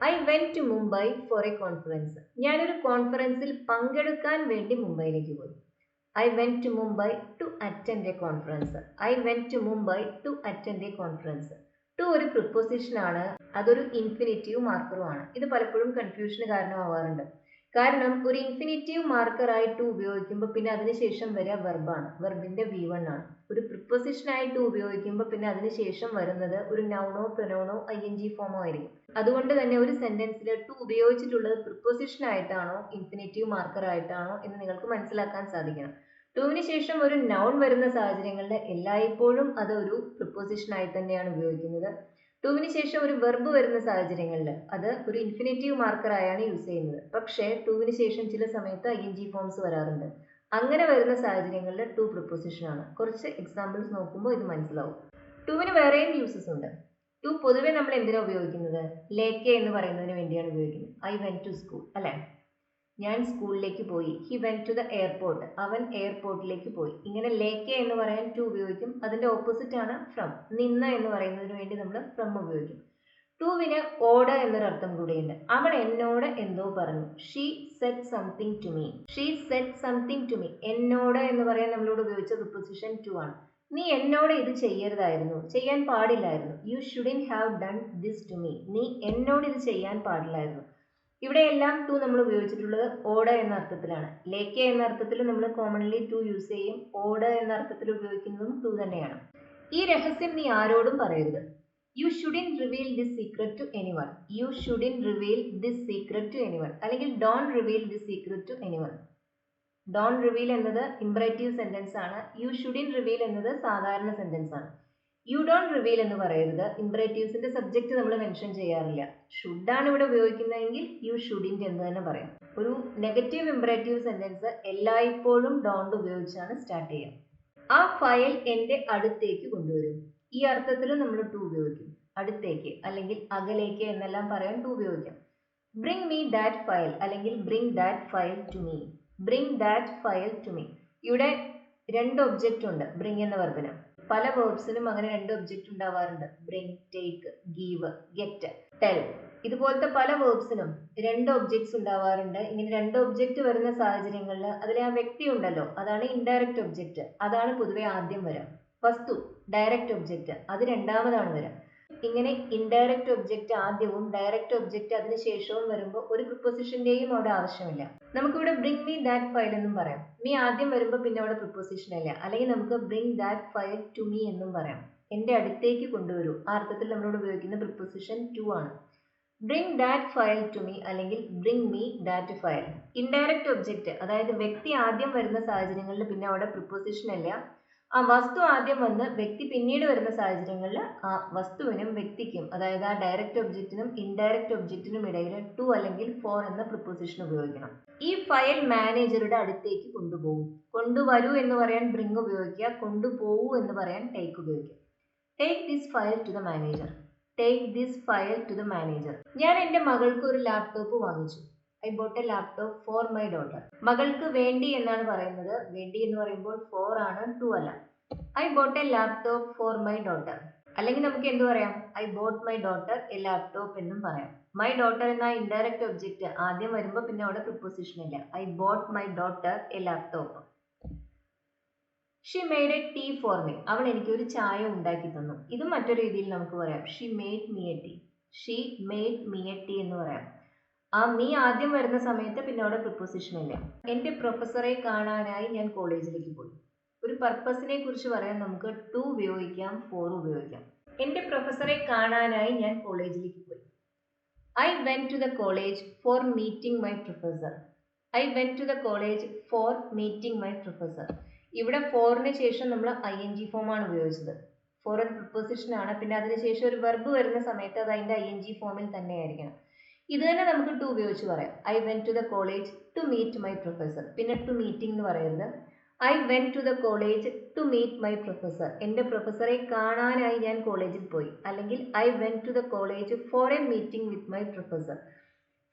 I went to Mumbai for a conference. ഞാനൊരു കോൺഫറൻസിൽ പങ്കെടുക്കാൻ വേണ്ടി മുംബൈയിലേക്ക് പോയി. I went to Mumbai to attend a conference. I went to Mumbai to attend a conference. To ഒരു പ്രിപ്പോസിഷൻ ആണ്, അതൊരു ഇൻഫിനിറ്റീവ് മാർക്കറും ആണ്. ഇത് പലപ്പോഴും കൺഫ്യൂഷന് കാരണമാവാറുണ്ട്. കാരണം ഒരു ഇൻഫിനിറ്റീവ് മാർക്കറായി ടു ഉപയോഗിക്കുമ്പോൾ പിന്നെ അതിനുശേഷം വരിക വെർബാണ്, വെർബിന്റെ V1 ആണ്. ഒരു പ്രിപ്പോസിഷനായി ടു ഉപയോഗിക്കുമ്പോൾ പിന്നെ അതിനുശേഷം വരുന്നത് ഒരു നൗണോ പ്രൊനൗണോ ING ഫോമോ ആയിരിക്കും. അതുകൊണ്ട് തന്നെ ഒരു സെന്റൻസിൽ ടു ഉപയോഗിച്ചിട്ടുള്ളത് പ്രിപ്പോസിഷൻ ആയിട്ടാണോ ഇൻഫിനിറ്റീവ് മാർക്കർ ആയിട്ടാണോ എന്ന് നിങ്ങൾക്ക് മനസ്സിലാക്കാൻ സാധിക്കണം. ടുവിന് ശേഷം ഒരു നൗൺ വരുന്ന സാഹചര്യങ്ങളിൽ എല്ലായ്പ്പോഴും അത് ഒരു പ്രിപ്പോസിഷൻ ആയി തന്നെയാണ് ഉപയോഗിക്കുന്നത്. ടുവിന് ശേഷം ഒരു വെർബ് വരുന്ന സാഹചര്യങ്ങളിൽ അത് ഒരു ഇൻഫിനിറ്റീവ് മാർക്കർ ആയാണ് യൂസ് ചെയ്യുന്നത്. പക്ഷേ ടുവിന് ശേഷം ചില സമയത്ത് ING ഫോംസ് വരാറുണ്ട്. അങ്ങനെ വരുന്ന സാഹചര്യങ്ങളിൽ ടു പ്രിപ്പോസിഷൻ ആണ്. കുറച്ച് എക്സാമ്പിൾസ് നോക്കുമ്പോൾ ഇത് മനസ്സിലാവും. ടുവിന് വേറെയും യൂസസ് ഉണ്ട്. ടു പൊതുവെ നമ്മൾ എന്തിനാണ് ഉപയോഗിക്കുന്നത്? ലേക്ക് എന്ന് പറയുന്നതിന് വേണ്ടിയാണ് ഉപയോഗിക്കുന്നത്. ഐ വെന്റ് ടു സ്കൂൾ അല്ലെ, ഞാൻ സ്കൂളിലേക്ക് പോയി. He went to the airport, അവൻ എയർപോർട്ടിലേക്ക് പോയി. ഇങ്ങനെ ലേക്ക് എന്ന് പറയാൻ ടു ഉപയോഗിക്കും. അതിന്റെ ഓപ്പോസിറ്റ് ആണ് ഫ്രം. നിന്ന് എന്ന് പറയുന്നതിന് വേണ്ടി നമ്മൾ ഫ്രം ഉപയോഗിക്കും. ടുവിന് ഓട് എന്നൊരു അർത്ഥം കൂടിയുണ്ട്. അവൾ എന്നോട് എന്തോ പറഞ്ഞു. She said something to me. She said something to me. എന്നോട് എന്ന് പറയാൻ നമ്മളോട് ഉപയോഗിച്ച പ്രിപ്പോസിഷൻ ടു ആണ്. നീ എന്നോട് ഇത് ചെയ്യരുതായിരുന്നു, ചെയ്യാൻ പാടില്ലായിരുന്നു. You shouldn't have done this to me. നീ എന്നോട് ഇത് ചെയ്യാൻ പാടില്ലായിരുന്നു. ഇവിടെയെല്ലാം ടു നമ്മൾ ഉപയോഗിച്ചിട്ടുള്ളത് ഓട് എന്ന അർത്ഥത്തിലാണ്. ലേക്ക് എന്ന അർത്ഥത്തിൽ നമ്മൾ കോമൺലി ടു യൂസ് ചെയ്യും. ഓട് എന്ന അർത്ഥത്തിൽ ഉപയോഗിക്കുന്നതും ടു തന്നെയാണ്. ഈ രഹസ്യം നീ ആരോടും പറയരുത്. You shouldn't reveal this secret to anyone. You shouldn't reveal this secret to anyone അല്ലെങ്കിൽ don't reveal this secret to anyone. Don't reveal എന്നത് ഇംപറേറ്റീവ് സെന്റൻസ് ആണ്. യു ഷുഡിൻ റിവീൽ എന്നത് സാധാരണ സെന്റൻസ് ആണ്. യു ഡോണ്ട് റിവീൽ എന്ന് പറയരുത്. ഇംപറേറ്റീവ്സിന്റെ subject നമ്മൾ മെൻഷൻ ചെയ്യാറില്ല. ഷുഡ് ആണ് ഇവിടെ ഉപയോഗിക്കുന്നതെങ്കിൽ യു ഷുഡിൻറ്റ് എന്ന് തന്നെ പറയാം. ഒരു നെഗറ്റീവ് ഇംപറേറ്റീവ് സെന്റൻസ് എല്ലായ്പ്പോഴും ഡോണ്ട് ഉപയോഗിച്ചാണ് സ്റ്റാർട്ട് ചെയ്യുക. ആ ഫയൽ എന്റെ അടുത്തേക്ക് കൊണ്ടുവരും. ഈ അർത്ഥത്തിൽ നമ്മൾ ടു ഉപയോഗിക്കും. അടുത്തേക്ക് അല്ലെങ്കിൽ അകലേക്ക് എന്നെല്ലാം പറയാൻ ടു ഉപയോഗിക്കാം. ബ്രിങ് മീ ദാറ്റ് ഫയൽ അല്ലെങ്കിൽ bring that file to me. Bring that file to me. ഇവിടെ രണ്ട് ഒബ്ജക്റ്റ് ഉണ്ട് ബ്രിങ് എന്ന വെർബിന്. പല വേർബ്സിനും അങ്ങനെ രണ്ട് ഒബ്ജക്റ്റ് ഉണ്ടാവാറുണ്ട്. Bring, take, give, get, tell. ഇതുപോലത്തെ പല വേർബ്സിനും രണ്ട് ഒബ്ജക്ട്സ് ഉണ്ടാവാറുണ്ട്. ഇങ്ങനെ രണ്ട് ഒബ്ജക്റ്റ് വരുന്ന സാഹചര്യങ്ങളിൽ അതിലെ ആ വ്യക്തി ഉണ്ടല്ലോ, അതാണ് ഇൻഡയറക്റ്റ് ഒബ്ജക്റ്റ്. അതാണ് പൊതുവെ ആദ്യം വരിക. വസ്തു ഡയറക്റ്റ് ഒബ്ജക്റ്റ്, അത് രണ്ടാമതാണ് വരിക. ഇങ്ങനെ ഇൻഡയറക്റ്റ് ഒബ്ജക്റ്റ് ആദ്യവും ഡയറക്റ്റ് ഒബ്ജക്റ്റ് അതിനുശേഷവും വരുമ്പോൾ ഒരു പ്രിപ്പോസിഷന്റെയും അവിടെ ആവശ്യമില്ല. നമുക്കിവിടെ ബ്രിങ് മീ ദാറ്റ് ഫയൽ എന്നും പറയാം. മീ ആദ്യം വരുമ്പോൾ പിന്നെ അവിടെ പ്രിപ്പോസിഷൻ ഇല്ല. അല്ലെങ്കിൽ നമുക്ക് bring that file to me എന്നും പറയാം. എന്റെ അടുത്തേക്ക് കൊണ്ടുവരൂ. ആ അർത്ഥത്തിൽ നമ്മളോട് ഉപയോഗിക്കുന്ന പ്രിപ്പോസിഷൻ ടു ആണ്. Bring that file to me അല്ലെങ്കിൽ bring me that file. Indirect object അതായത് വ്യക്തി ആദ്യം വരുന്ന സാഹചര്യങ്ങളിൽ പിന്നെ അവിടെ പ്രിപ്പോസിഷൻ ഇല്ല. ആ വസ്തു ആദ്യം വന്ന് വ്യക്തി പിന്നീട് വരുന്ന സാഹചര്യങ്ങളിൽ ആ വസ്തുവിനും വ്യക്തിക്കും അതായത് ആ ഡയറക്റ്റ് ഒബ്ജക്റ്റിനും ഇൻഡയറക്റ്റ് ഒബ്ജക്റ്റിനും ഇടയിൽ ടു അല്ലെങ്കിൽ ഫോർ എന്ന പ്രിപ്പോസിഷൻ ഉപയോഗിക്കണം. ഈ ഫയൽ മാനേജറുടെ അടുത്തേക്ക് കൊണ്ടുപോകും. കൊണ്ടുവരൂ എന്ന് പറയാൻ ബ്രിങ് ഉപയോഗിക്കുക. കൊണ്ടുപോകൂ എന്ന് പറയാൻ ടേക്ക് ഉപയോഗിക്കുക. Take this file to the manager. Take this file to the manager. ഞാൻ എൻ്റെ മകൾക്ക് ഒരു ലാപ്ടോപ്പ് വാങ്ങിച്ചു. I bought a laptop for my daughter. മകൾക്ക് വേണ്ടി എന്നാണ് പറയുന്നത്. വേണ്ടി എന്ന് പറയുമ്പോൾ ഫോർ ആണ്, ടു അല്ല. I bought a laptop for my daughter. അല്ലെങ്കിൽ നമുക്ക് എന്ത് പറയാം? I bought my daughter a laptop എന്നും പറയാം. മൈ ഡോട്ടർ എന്ന ഇൻഡയറക്റ്റ് ഒബ്ജക്റ്റ് ആദ്യം വരുമ്പോൾ പിന്നെ അവിടെ പ്രിപ്പോസിഷൻ ഇല്ല. I bought my daughter a laptop. She made a tea for me. അവൾ എനിക്ക് ഒരു ചായ ഉണ്ടാക്കി തന്നു. ഇതും മറ്റൊരു രീതിയിൽ നമുക്ക് പറയാം. She made me a tea. She made me a tea എന്ന് പറയാം. ആ മീ ആദ്യം വരുന്ന സമയത്ത് പിന്നെ അവിടെ പ്രിപ്പോസിഷൻ ഇല്ല. എൻ്റെ പ്രൊഫസറെ കാണാനായി ഞാൻ കോളേജിലേക്ക് പോയി. ഒരു പർപ്പസിനെ കുറിച്ച് പറയാൻ നമുക്ക് ടു ഉപയോഗിക്കാം, ഫോർ ഉപയോഗിക്കാം. എൻ്റെ പ്രൊഫസറെ കാണാനായി ഞാൻ കോളേജിലേക്ക് പോയി. I went to the college for meeting my professor. I went to the college for meeting my professor. ഇവിടെ ഫോറിന് ശേഷം നമ്മൾ ING ഫോമാണ് ഉപയോഗിച്ചത്. ഫോർ ഒരു പ്രിപ്പോസിഷൻ ആണ്. പിന്നെ അതിനുശേഷം ഒരു വെർബ് വരുന്ന സമയത്ത് അത് അതിൻ്റെ ING ഫോമിൽ തന്നെ ആയിരിക്കണം. ഇത് തന്നെ നമുക്ക് ടു ഉപയോഗിച്ച് പറയാം. I went to the college to meet my professor. പിന്നെ ടു മീറ്റിംഗ് എന്ന് പറയരുത്. I went to the college to meet my professor. എൻ്റെ പ്രൊഫസറെ കാണാനായി ഞാൻ കോളേജിൽ പോയി. അല്ലെങ്കിൽ I went to the college for a meeting with my professor.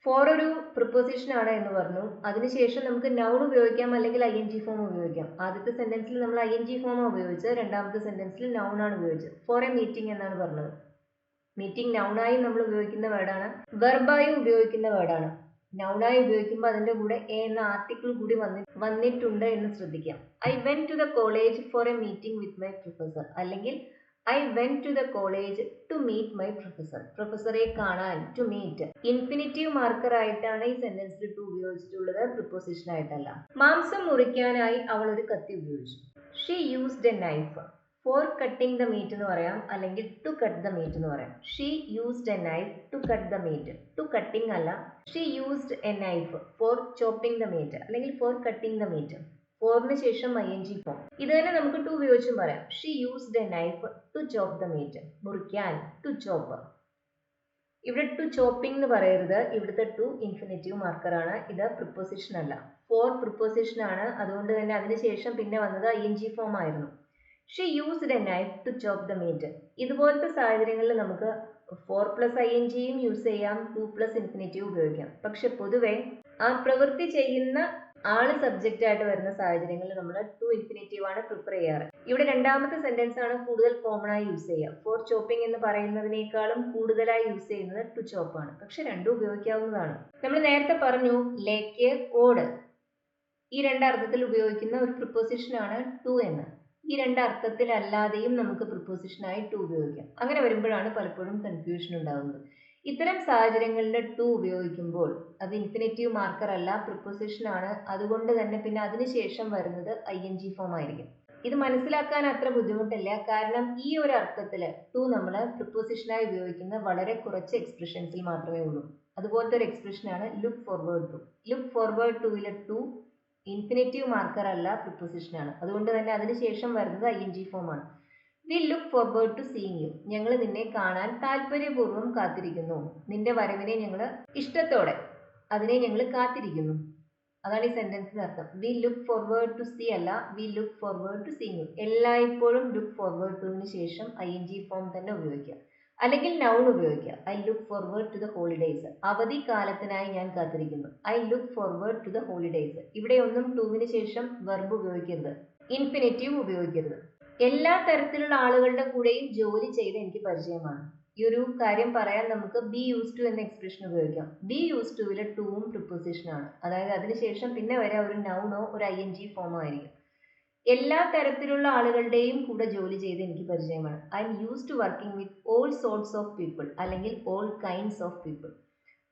For ഒരു പ്രിപ്പോസിഷൻ ആണ് എന്ന് പറഞ്ഞു. അതിനുശേഷം നമുക്ക് നൗൺ ഉപയോഗിക്കാം അല്ലെങ്കിൽ ING ഫോം ഉപയോഗിക്കാം. ആദ്യത്തെ സെന്റൻസിൽ നമ്മൾ ING ഫോം ഉപയോഗിച്ചത്, രണ്ടാമത്തെ സെന്റൻസിൽ നൗൺ ആണ് ഉപയോഗിച്ചത്. ഫോർ എ മീറ്റിംഗ് എന്നാണ് പറഞ്ഞത്. മീറ്റിംഗ് നൗണായി നമ്മൾ ഉപയോഗിക്കുന്ന വേർഡാണ്. വെർബായി ഉപയോഗിക്കുന്ന വേർഡാണ്. നൗണായി ഉപയോഗിക്കുമ്പോൾ അതിന്റെ കൂടെ എ എന്ന ആർട്ടിക്കിൾ കൂടി വന്നിട്ടുണ്ട് എന്ന് ശ്രദ്ധിക്കാം. I went to the college for a meeting with my professor അല്ലെങ്കിൽ I went to the college to meet my professor. പ്രൊഫസറെ കാണാൻ to meet. ഇൻഫിനിറ്റീവ് മാർക്കർ ആയിട്ടാണ് ഈ സെന്റൻസിൽ ടു ഉപയോഗിച്ചിട്ടുള്ളത്, പ്രിപ്പോസിഷൻ ആയിട്ടല്ല. മാംസം മുറിക്കാനായി അവൾ ഒരു കത്തി ഉപയോഗിച്ചു. She used a knife for cutting the meat എന്ന് പറയാം, അല്ലെങ്കിൽ to cut the meat എന്ന് പറയാം. She used a knife to cut the meat. To cutting അല്ല, she used a knife for chopping the meat അല്ലെങ്കിൽ for cutting the meat. ഫോറിന് ശേഷം ing form. ഇത് തന്നെ നമുക്ക് ടു ഉപയോഗിച്ചും പറയാം. She used a knife to chop the meat. മുറിക്കാൻ, to chop. ഇവിടെ ടു ചോപ്പിംഗ് എന്ന് പറയരുത്. ഇവിടുത്തെ ടു ഇൻഫിനിറ്റീവ് മാർക്കർ ആണ്. ഇത് പ്രിപ്പോസിഷൻ അല്ല. ഫോർ പ്രിപ്പോസിഷൻ ആണ്. അതുകൊണ്ട് തന്നെ അതിനുശേഷം പിന്നെ വന്നത് ing ഫോം ആയിരുന്നു. She used a knife to chop the meat. ഇതുപോലത്തെ സാഹചര്യങ്ങളിൽ നമുക്ക് 4 + ing യൂസ് ചെയ്യാം, 2 + ഇൻഫിനിറ്റീവ് ഉപയോഗിക്കാം. പക്ഷെ പൊതുവെ ആ പ്രവൃത്തി ചെയ്യുന്ന ആള് സബ്ജക്റ്റ് ആയിട്ട് വരുന്ന സാഹചര്യങ്ങളിൽ നമ്മൾ ടു ഇൻഫിനിറ്റീവ് ആണ് പ്രിഫർ ചെയ്യാറ്. ഇവിടെ രണ്ടാമത്തെ സെന്റൻസ് ആണ് കൂടുതൽ കോമൺ ആയി യൂസ് ചെയ്യുക. ഫോർ ചോപ്പിംഗ് എന്ന് പറയുന്നതിനേക്കാളും കൂടുതലായി യൂസ് ചെയ്യുന്നത് ടു ചോപ്പ് ആണ്. പക്ഷെ രണ്ടും ഉപയോഗിക്കാവുന്നതാണ്. നമ്മൾ നേരത്തെ പറഞ്ഞു ലേക്ക്, ഓട്, ഈ രണ്ടർത്ഥത്തിൽ ഉപയോഗിക്കുന്ന ഒരു പ്രിപ്പോസിഷൻ ആണ് ടു എന്ന്. ഈ രണ്ടർത്ഥത്തിലല്ലാതെയും നമുക്ക് പ്രിപ്പോസിഷനായി ടു ഉപയോഗിക്കാം. അങ്ങനെ വരുമ്പോഴാണ് പലപ്പോഴും കൺഫ്യൂഷൻ ഉണ്ടാകുന്നത്. ഇത്തരം സാഹചര്യങ്ങളിൽ ടു ഉപയോഗിക്കുമ്പോൾ അത് ഇൻഫിനിറ്റീവ് മാർക്കർ അല്ല, പ്രിപ്പോസിഷൻ ആണ്. അതുകൊണ്ട് തന്നെ പിന്നെ അതിനുശേഷം വരുന്നത് ing ഫോം ആയിരിക്കും. ഇത് മനസ്സിലാക്കാൻ അത്ര ബുദ്ധിമുട്ടില്ല. കാരണം ഈ ഒരു അർത്ഥത്തിൽ ടു നമ്മൾ പ്രിപ്പോസിഷനായി ഉപയോഗിക്കുന്ന വളരെ കുറച്ച് എക്സ്പ്രഷൻസിൽ മാത്രമേ ഉള്ളൂ. അതുപോലത്തെ ഒരു എക്സ്പ്രഷൻ ആണ് look forward to. Look forward ടുവിലെ ടു ഇൻഫിനിറ്റീവ് മാർക്കർ അല്ല, പ്രിപ്പോസിഷൻ ആണ്. അതുകൊണ്ട് തന്നെ അതിനുശേഷം വരുന്നത് ing ഫോം ആണ്. We look forward to seeing you. ഞങ്ങൾ നിന്നെ കാണാൻ താല്പര്യപൂർവ്വം കാത്തിരിക്കുന്നു. നിന്റെ വരവിനെ ഞങ്ങൾ ഇഷ്ടത്തോടെ, അതിനെ ഞങ്ങൾ കാത്തിരിക്കുന്നു. അതാണ് ഈ സെന്റൻസിന്റെ അർത്ഥം. We look forward to see അല്ല, we look forward to seeing you. എല്ലായ്പ്പോഴും look forward toന് ശേഷം ing ഫോം തന്നെ ഉപയോഗിക്കുക. അല്ലെങ്കിൽ നൗൺ ഉപയോഗിക്കുക. I look forward to the holidays. അവധി കാലത്തിനായി ഞാൻ കാത്തിരിക്കുന്നു. I look forward to the holidays. ഇവിടെ ഒന്നും ടുവിന് ശേഷം വെർബ് ഉപയോഗിക്കരുത്, ഇൻഫിനിറ്റീവ് ഉപയോഗിക്കരുത്. എല്ലാ തരത്തിലുള്ള ആളുകളുടെ കൂടെയും ജോലി ചെയ്ത് എനിക്ക് പരിചയമാണ്. ഈ ഒരു കാര്യം പറയാൻ നമുക്ക് ബി യൂസ് ടു എന്ന എക്സ്പ്രഷൻ ഉപയോഗിക്കാം. ബി യൂസ് ടുവിലെ ടൂവും പ്രിപ്പോസിഷൻ ആണ്. അതായത് അതിനുശേഷം പിന്നെ വരെ ഒരു നൗണോ ഒരു ing ഫോമോ ആയിരിക്കും. എല്ലാ തരത്തിലുള്ള ആളുകളുടെയും കൂടെ ജോലി ചെയ്ത് എനിക്ക് പരിചയമാണ്. I'm used to working with all sorts of people അല്ലെങ്കിൽ all kinds of people.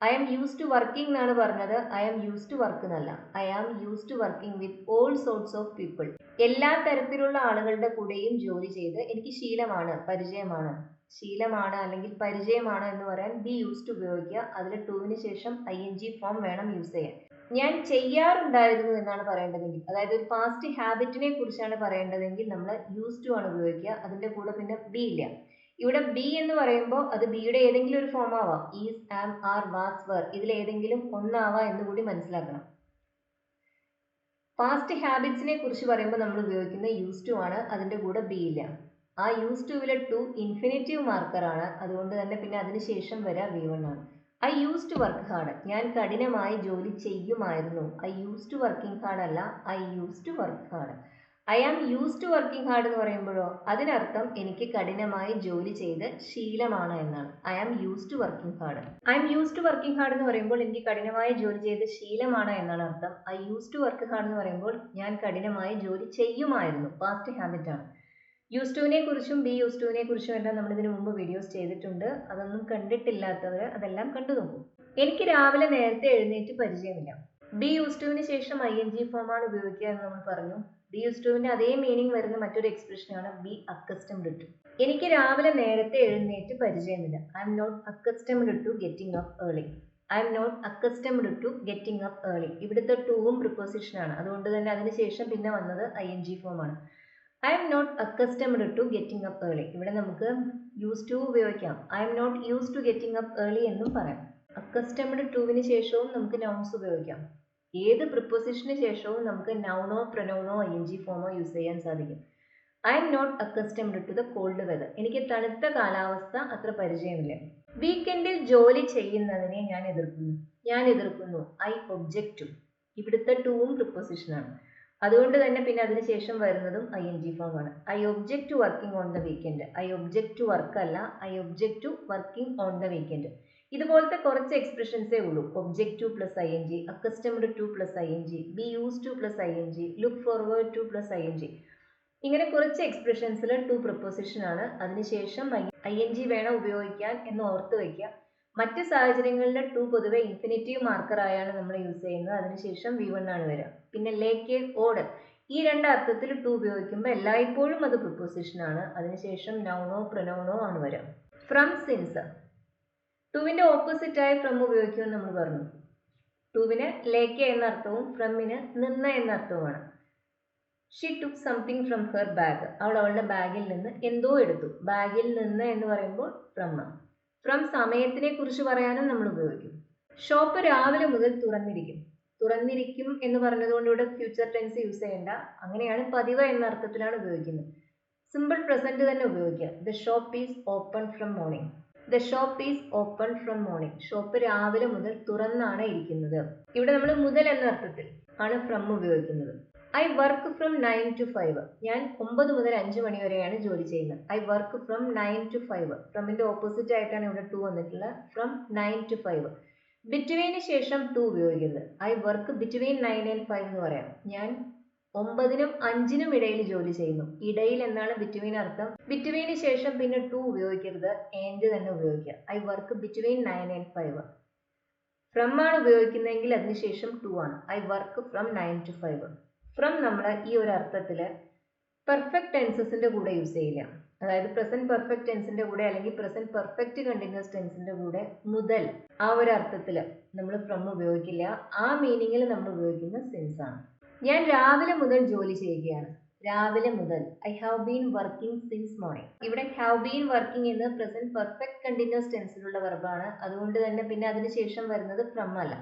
I am used to working എന്നാണ് പറഞ്ഞത്, I am used to work എന്നല്ല. I am used to working with all sorts of people. എല്ലാ തരത്തിലുള്ള ആളുകളുടെ കൂടെയും ജോലി ചെയ്ത് എനിക്ക് ശീലമാണ്, പരിചയമാണ്. ശീലമാണ് അല്ലെങ്കിൽ പരിചയമാണ് എന്ന് പറയാൻ ബി യൂസ് ടു ഉപയോഗിക്കുക. അതിൽ ടുവിന് ശേഷം ing ഫോം വേണം യൂസ് ചെയ്യാൻ. ഞാൻ ചെയ്യാറുണ്ടായിരുന്നു എന്നാണ് പറയേണ്ടതെങ്കിൽ, അതായത് ഒരു പാസ്റ്റ് ഹാബിറ്റിനെ കുറിച്ചാണ് പറയേണ്ടതെങ്കിൽ നമ്മൾ യൂസ് ടു ആണ് ഉപയോഗിക്കുക. അതിന്റെ കൂടെ പിന്നെ ബി ഇല്ല. ഇവിടെ ബി എന്ന് പറയുമ്പോൾ അത് ബിയുടെ ഏതെങ്കിലും ഒരു ഫോം ആവാം. ഈസ്, ആം, ആർ, വാസ്, വർ, ഇതിലേതെങ്കിലും ഒന്നാവാം എന്ന് കൂടി മനസ്സിലാക്കണം. പാസ്റ്റ് ഹാബിറ്റ്സിനെ കുറിച്ച് പറയുമ്പോൾ നമ്മൾ ഉപയോഗിക്കുന്ന യൂസ് ടു ആണ്. അതിന്റെ കൂടെ ബി ഇല്ല. ആ യൂസ് ടുവിലെ ടു ഇൻഫിനിറ്റീവ് മാർക്കർ ആണ്. അതുകൊണ്ട് തന്നെ പിന്നെ അതിനുശേഷം വരാ V1 ആണ്. I use to work hard. ഞാൻ കഠിനമായി ജോലി ചെയ്യുമായിരുന്നു. I use to working hard അല്ല, I use to work hard. I am used to working hard എന്ന് പറയുമ്പോഴോ അതിനർത്ഥം എനിക്ക് കഠിനമായി ജോലി ചെയ്ത് ശീലമാണ് എന്നാണ്. I am used to working hard. I'm used to working hard എന്ന് പറയുമ്പോൾ എനിക്ക് കഠിനമായി ജോലി ചെയ്ത് ശീലമാണ് എന്നാണ് അർത്ഥം. I use to work hard എന്ന് പറയുമ്പോൾ ഞാൻ കഠിനമായി ജോലി ചെയ്യുമായിരുന്നു, പാസ്റ്റ് ഹാബിറ്റ് ആണ്. യൂസ് ടുവിനെ കുറിച്ചും ബി യൂസ് ടുവിനെ കുറിച്ചും എല്ലാം നമ്മൾ ഇതിനു മുമ്പ് വീഡിയോസ് ചെയ്തിട്ടുണ്ട്. അതൊന്നും കണ്ടിട്ടില്ലാത്തവർ അതെല്ലാം കണ്ടു നോക്കും. എനിക്ക് രാവിലെ നേരത്തെ എഴുന്നേറ്റ് പരിചയമില്ല. ബി യൂസ് ടുവിന് ശേഷം ing ഫോം ആണ് ഉപയോഗിക്കുക എന്ന് നമ്മൾ പറഞ്ഞു. ബി യൂസ് ടുവിന്റെ അതേ മീനിങ് വരുന്ന മറ്റൊരു എക്സ്പ്രഷനാണ് ബി അക്കസ്റ്റംഡ് ടു. എനിക്ക് രാവിലെ നേരത്തെ എഴുന്നേറ്റ് പരിചയമില്ല. I'm not accustomed to getting up early. I'm not accustomed to getting up early. ഇവിടുത്തെ ടൂവും പ്രിപ്പോസിഷൻ ആണ്. അതുകൊണ്ട് തന്നെ അതിനുശേഷം പിന്നെ വന്നത് ing ഫോം ആണ്. I'm not accustomed to getting up early. ഇവിടെ നമുക്ക് യൂസ് ടു ഉപയോഗിക്കാം. I'm not use to getting up early എന്നും പറയാം. അക്കസ്റ്റംഡ് ടുവിന് ശേഷവും നമുക്ക് നൗൺസ് ഉപയോഗിക്കാം. ഏത് പ്രിപ്പോസിഷന് ശേഷവും നമുക്ക് നൗണോ പ്രൊനൗണോ ing ഫോമോ യൂസ് ചെയ്യാൻ സാധിക്കും. I'm not accustomed to the cold weather. എനിക്ക് തണുത്ത കാലാവസ്ഥ അത്ര പരിചയമില്ല. വീക്കെൻഡിൽ ജോലി ചെയ്യുന്നതിനെ ഞാൻ എതിർക്കുന്നു. ഞാൻ എതിർക്കുന്നു. I object to. ഇവിടുത്തെ ടൂവും പ്രിപ്പോസിഷനാണ്. അതുകൊണ്ട് തന്നെ പിന്നെ അതിനുശേഷം വരുന്നതും ing ഫോം ആണ്. I object to working on the weekend. I object to work അല്ല, I object to working on the weekend. ഇതുപോലത്തെ കുറച്ച് എക്സ്പ്രഷൻസേ ഉള്ളൂ. Object to plus ing, accustomed to plus ing, be used to plus ing, look forward to plus ing. ഇങ്ങനെ കുറച്ച് എക്സ്പ്രഷൻസിൽ to preposition ആണ്. അതിനുശേഷം ING വേണം ഉപയോഗിക്കാൻ എന്ന് ഓർത്ത് വയ്ക്കുക. മറ്റ് സാഹചര്യങ്ങളിൽ ടു പൊതുവെ ഇൻഫിനിറ്റീവ് മാർക്കർ ആയാണ് നമ്മൾ യൂസ് ചെയ്യുന്നത്. അതിനുശേഷം V1 ആണ് വരിക. പിന്നെ ലേക്ക്, ഓട് ഈ രണ്ട് അർത്ഥത്തിൽ ടു ഉപയോഗിക്കുമ്പോൾ എല്ലായ്പ്പോഴും അത് പ്രിപ്പോസിഷൻ ആണ്. അതിനുശേഷം നൗണോ പ്രൊനൗണോ ആണ് വരിക. ഫ്രം, സിൻസ് ടുവിന്റെ ഓപ്പോസിറ്റ് ആയി ഫ്രം ഉപയോഗിക്കുമെന്ന് നമ്മൾ പറഞ്ഞു. ടുവിന് ലേക്ക് എന്ന അർത്ഥവും ഫ്രമിന് നിന്ന് എന്ന അർത്ഥവുമാണ്. She took something from her bag. അവൾ അവളുടെ ബാഗിൽ നിന്ന് എന്തോ എടുത്തു. ബാഗിൽ നിന്ന് എന്ന് പറയുമ്പോൾ ഫ്രം. ഫ്രം സമയത്തിനെ കുറിച്ച് പറയാനും നമ്മൾ ഉപയോഗിക്കും. ഷോപ്പ് രാവിലെ മുതൽ തുറന്നിരിക്കും. തുറന്നിരിക്കും എന്ന് പറഞ്ഞതുകൊണ്ട് ഇവിടെ ഫ്യൂച്ചർ ടെൻസ് യൂസ് ചെയ്യേണ്ട. അങ്ങനെയാണ് പതിവ് എന്ന അർത്ഥത്തിലാണ് ഉപയോഗിക്കുന്നത്. സിമ്പിൾ പ്രസന്റ് തന്നെ ഉപയോഗിക്കുക. The shop is open from morning. The shop is open from morning. Shop രാവിലെ മുതൽ തുറന്നാണ് ഇരിക്കുന്നത്. ഇവിടെ നമ്മൾ മുതൽ എന്ന അർത്ഥത്തിൽ ആണ് ഫ്രം ഉപയോഗിക്കുന്നത്. I work from 9 to 5. ഞാൻ 9 മുതൽ 5 മണി വരെയാണ് ജോലി ചെയ്യുന്നത്. I work from 9 to 5. ഫ്രമിന്റെ ഓപ്പോസിറ്റ് ആയിട്ടാണ് ഇവിടെ ടു വന്നിട്ടുള്ളത്. From 9 to 5. ബിറ്റ്വീന് ശേഷം ടു ഉപയോഗിക്കുന്നത്. ഐ വർക്ക് ബിറ്റ്വീൻ 9 and 5 എന്ന് പറയാം. ഞാൻ 9നും 5നും ഇടയിൽ ജോലി ചെയ്യുന്നു. ഇടയിൽ എന്നാണ് ബിറ്റ്വീൻ അർത്ഥം. ബിറ്റ്വീന് ശേഷം പിന്നെ ടു ഉപയോഗിക്കരുത്, ആൻഡ് തന്നെ ഉപയോഗിക്കുക. I work between 9 and 5. From ആണ് ഉപയോഗിക്കുന്നതെങ്കിൽ അതിനുശേഷം ടു ആണ്. I work from 9 to 5. From നമ്മൾ ഈ ഒരു അർത്ഥത്തിൽ പെർഫെക്റ്റ് ടെൻസസിന്റെ കൂടെ യൂസ് ചെയ്യില്ല. അതായത് പ്രസന്റ് പെർഫെക്റ്റ് ടെൻസിന്റെ കൂടെ അല്ലെങ്കിൽ പ്രസന്റ് പെർഫെക്റ്റ് കണ്ടിന്യൂസ് ടെൻസിന്റെ കൂടെ മുതൽ ആ ഒരു അർത്ഥത്തിൽ നമ്മൾ ഫ്രം ഉപയോഗിക്കില്ല. ആ മീനിങ്ങിൽ നമ്മൾ ഉപയോഗിക്കുന്ന സിൻസ് ആണ്. ഞാൻ രാവിലെ മുതൽ ജോലി ചെയ്യുകയാണ്. രാവിലെ മുതൽ I have been working since morning. ഇവിടെ ഹാവ് ബീൻ വർക്കിംഗ് എന്ന് പ്രസന്റ് പെർഫെക്റ്റ് കണ്ടിന്യൂസ് ടെൻസിലുള്ള വെർബാണ്. അതുകൊണ്ട് തന്നെ പിന്നെ അതിനുശേഷം വരുന്നത് ഫ്രം അല്ല.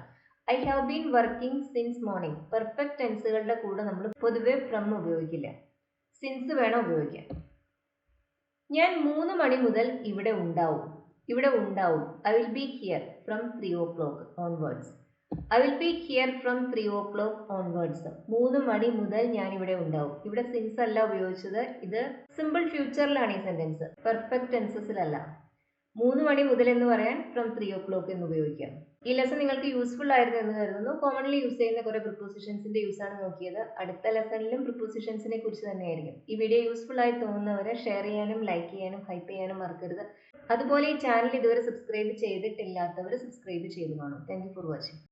I have been working since morning. Perfect ടെൻസുകളുടെ കൂടെ നമ്മൾ പൊതുവെ ഫ്രം ഉപയോഗിക്കില്ല. സിൻസ് വേണം ഉപയോഗിക്കാൻ. ഞാൻ 3 മണി മുതൽ ഇവിടെ ഉണ്ടാവും. ഇവിടെ ഉണ്ടാവും. I will be here from 3 o'clock onwards. I will be here from 3 o'clock onwards. 3 മണി മുതൽ ഞാൻ ഇവിടെ ഉണ്ടാവും. ഇവിടെ സിൻസ് അല്ല ഉപയോഗിച്ചത്. ഇത് സിമ്പിൾ ഫ്യൂച്ചറിലാണ് ഈ സെന്റൻസ്, പെർഫെക്റ്റ് ടെൻസസിലല്ല. 3 മണി മുതൽ എന്ന് പറയാൻ ഫ്രം 3 o'clock എന്ന് ഉപയോഗിക്കാം. ഈ ലെസൺ നിങ്ങൾക്ക് യൂസ്ഫുൾ ആയിരുന്നു എന്ന് കരുതുന്നു. കോമൺലി യൂസ് ചെയ്യുന്ന കുറെ പ്രിപ്പോസിഷൻസിന്റെ യൂസ് ആണ് നോക്കിയത്. അടുത്ത ലെസണിലും പ്രിപ്പോസിഷൻസിനെ കുറിച്ച് തന്നെയായിരിക്കും. ഈ വീഡിയോ യൂസ്ഫുൾ ആയി തോന്നുന്നവരെ ഷെയർ ചെയ്യാനും ലൈക്ക് ചെയ്യാനും ഹൈപ്പ് ചെയ്യാനും മറക്കരുത്. അതുപോലെ ഈ ചാനൽ ഇതുവരെ സബ്സ്ക്രൈബ് ചെയ്തിട്ടില്ലാത്തവർ സബ്സ്ക്രൈബ് ചെയ്തു കാണും. Thank you for watching.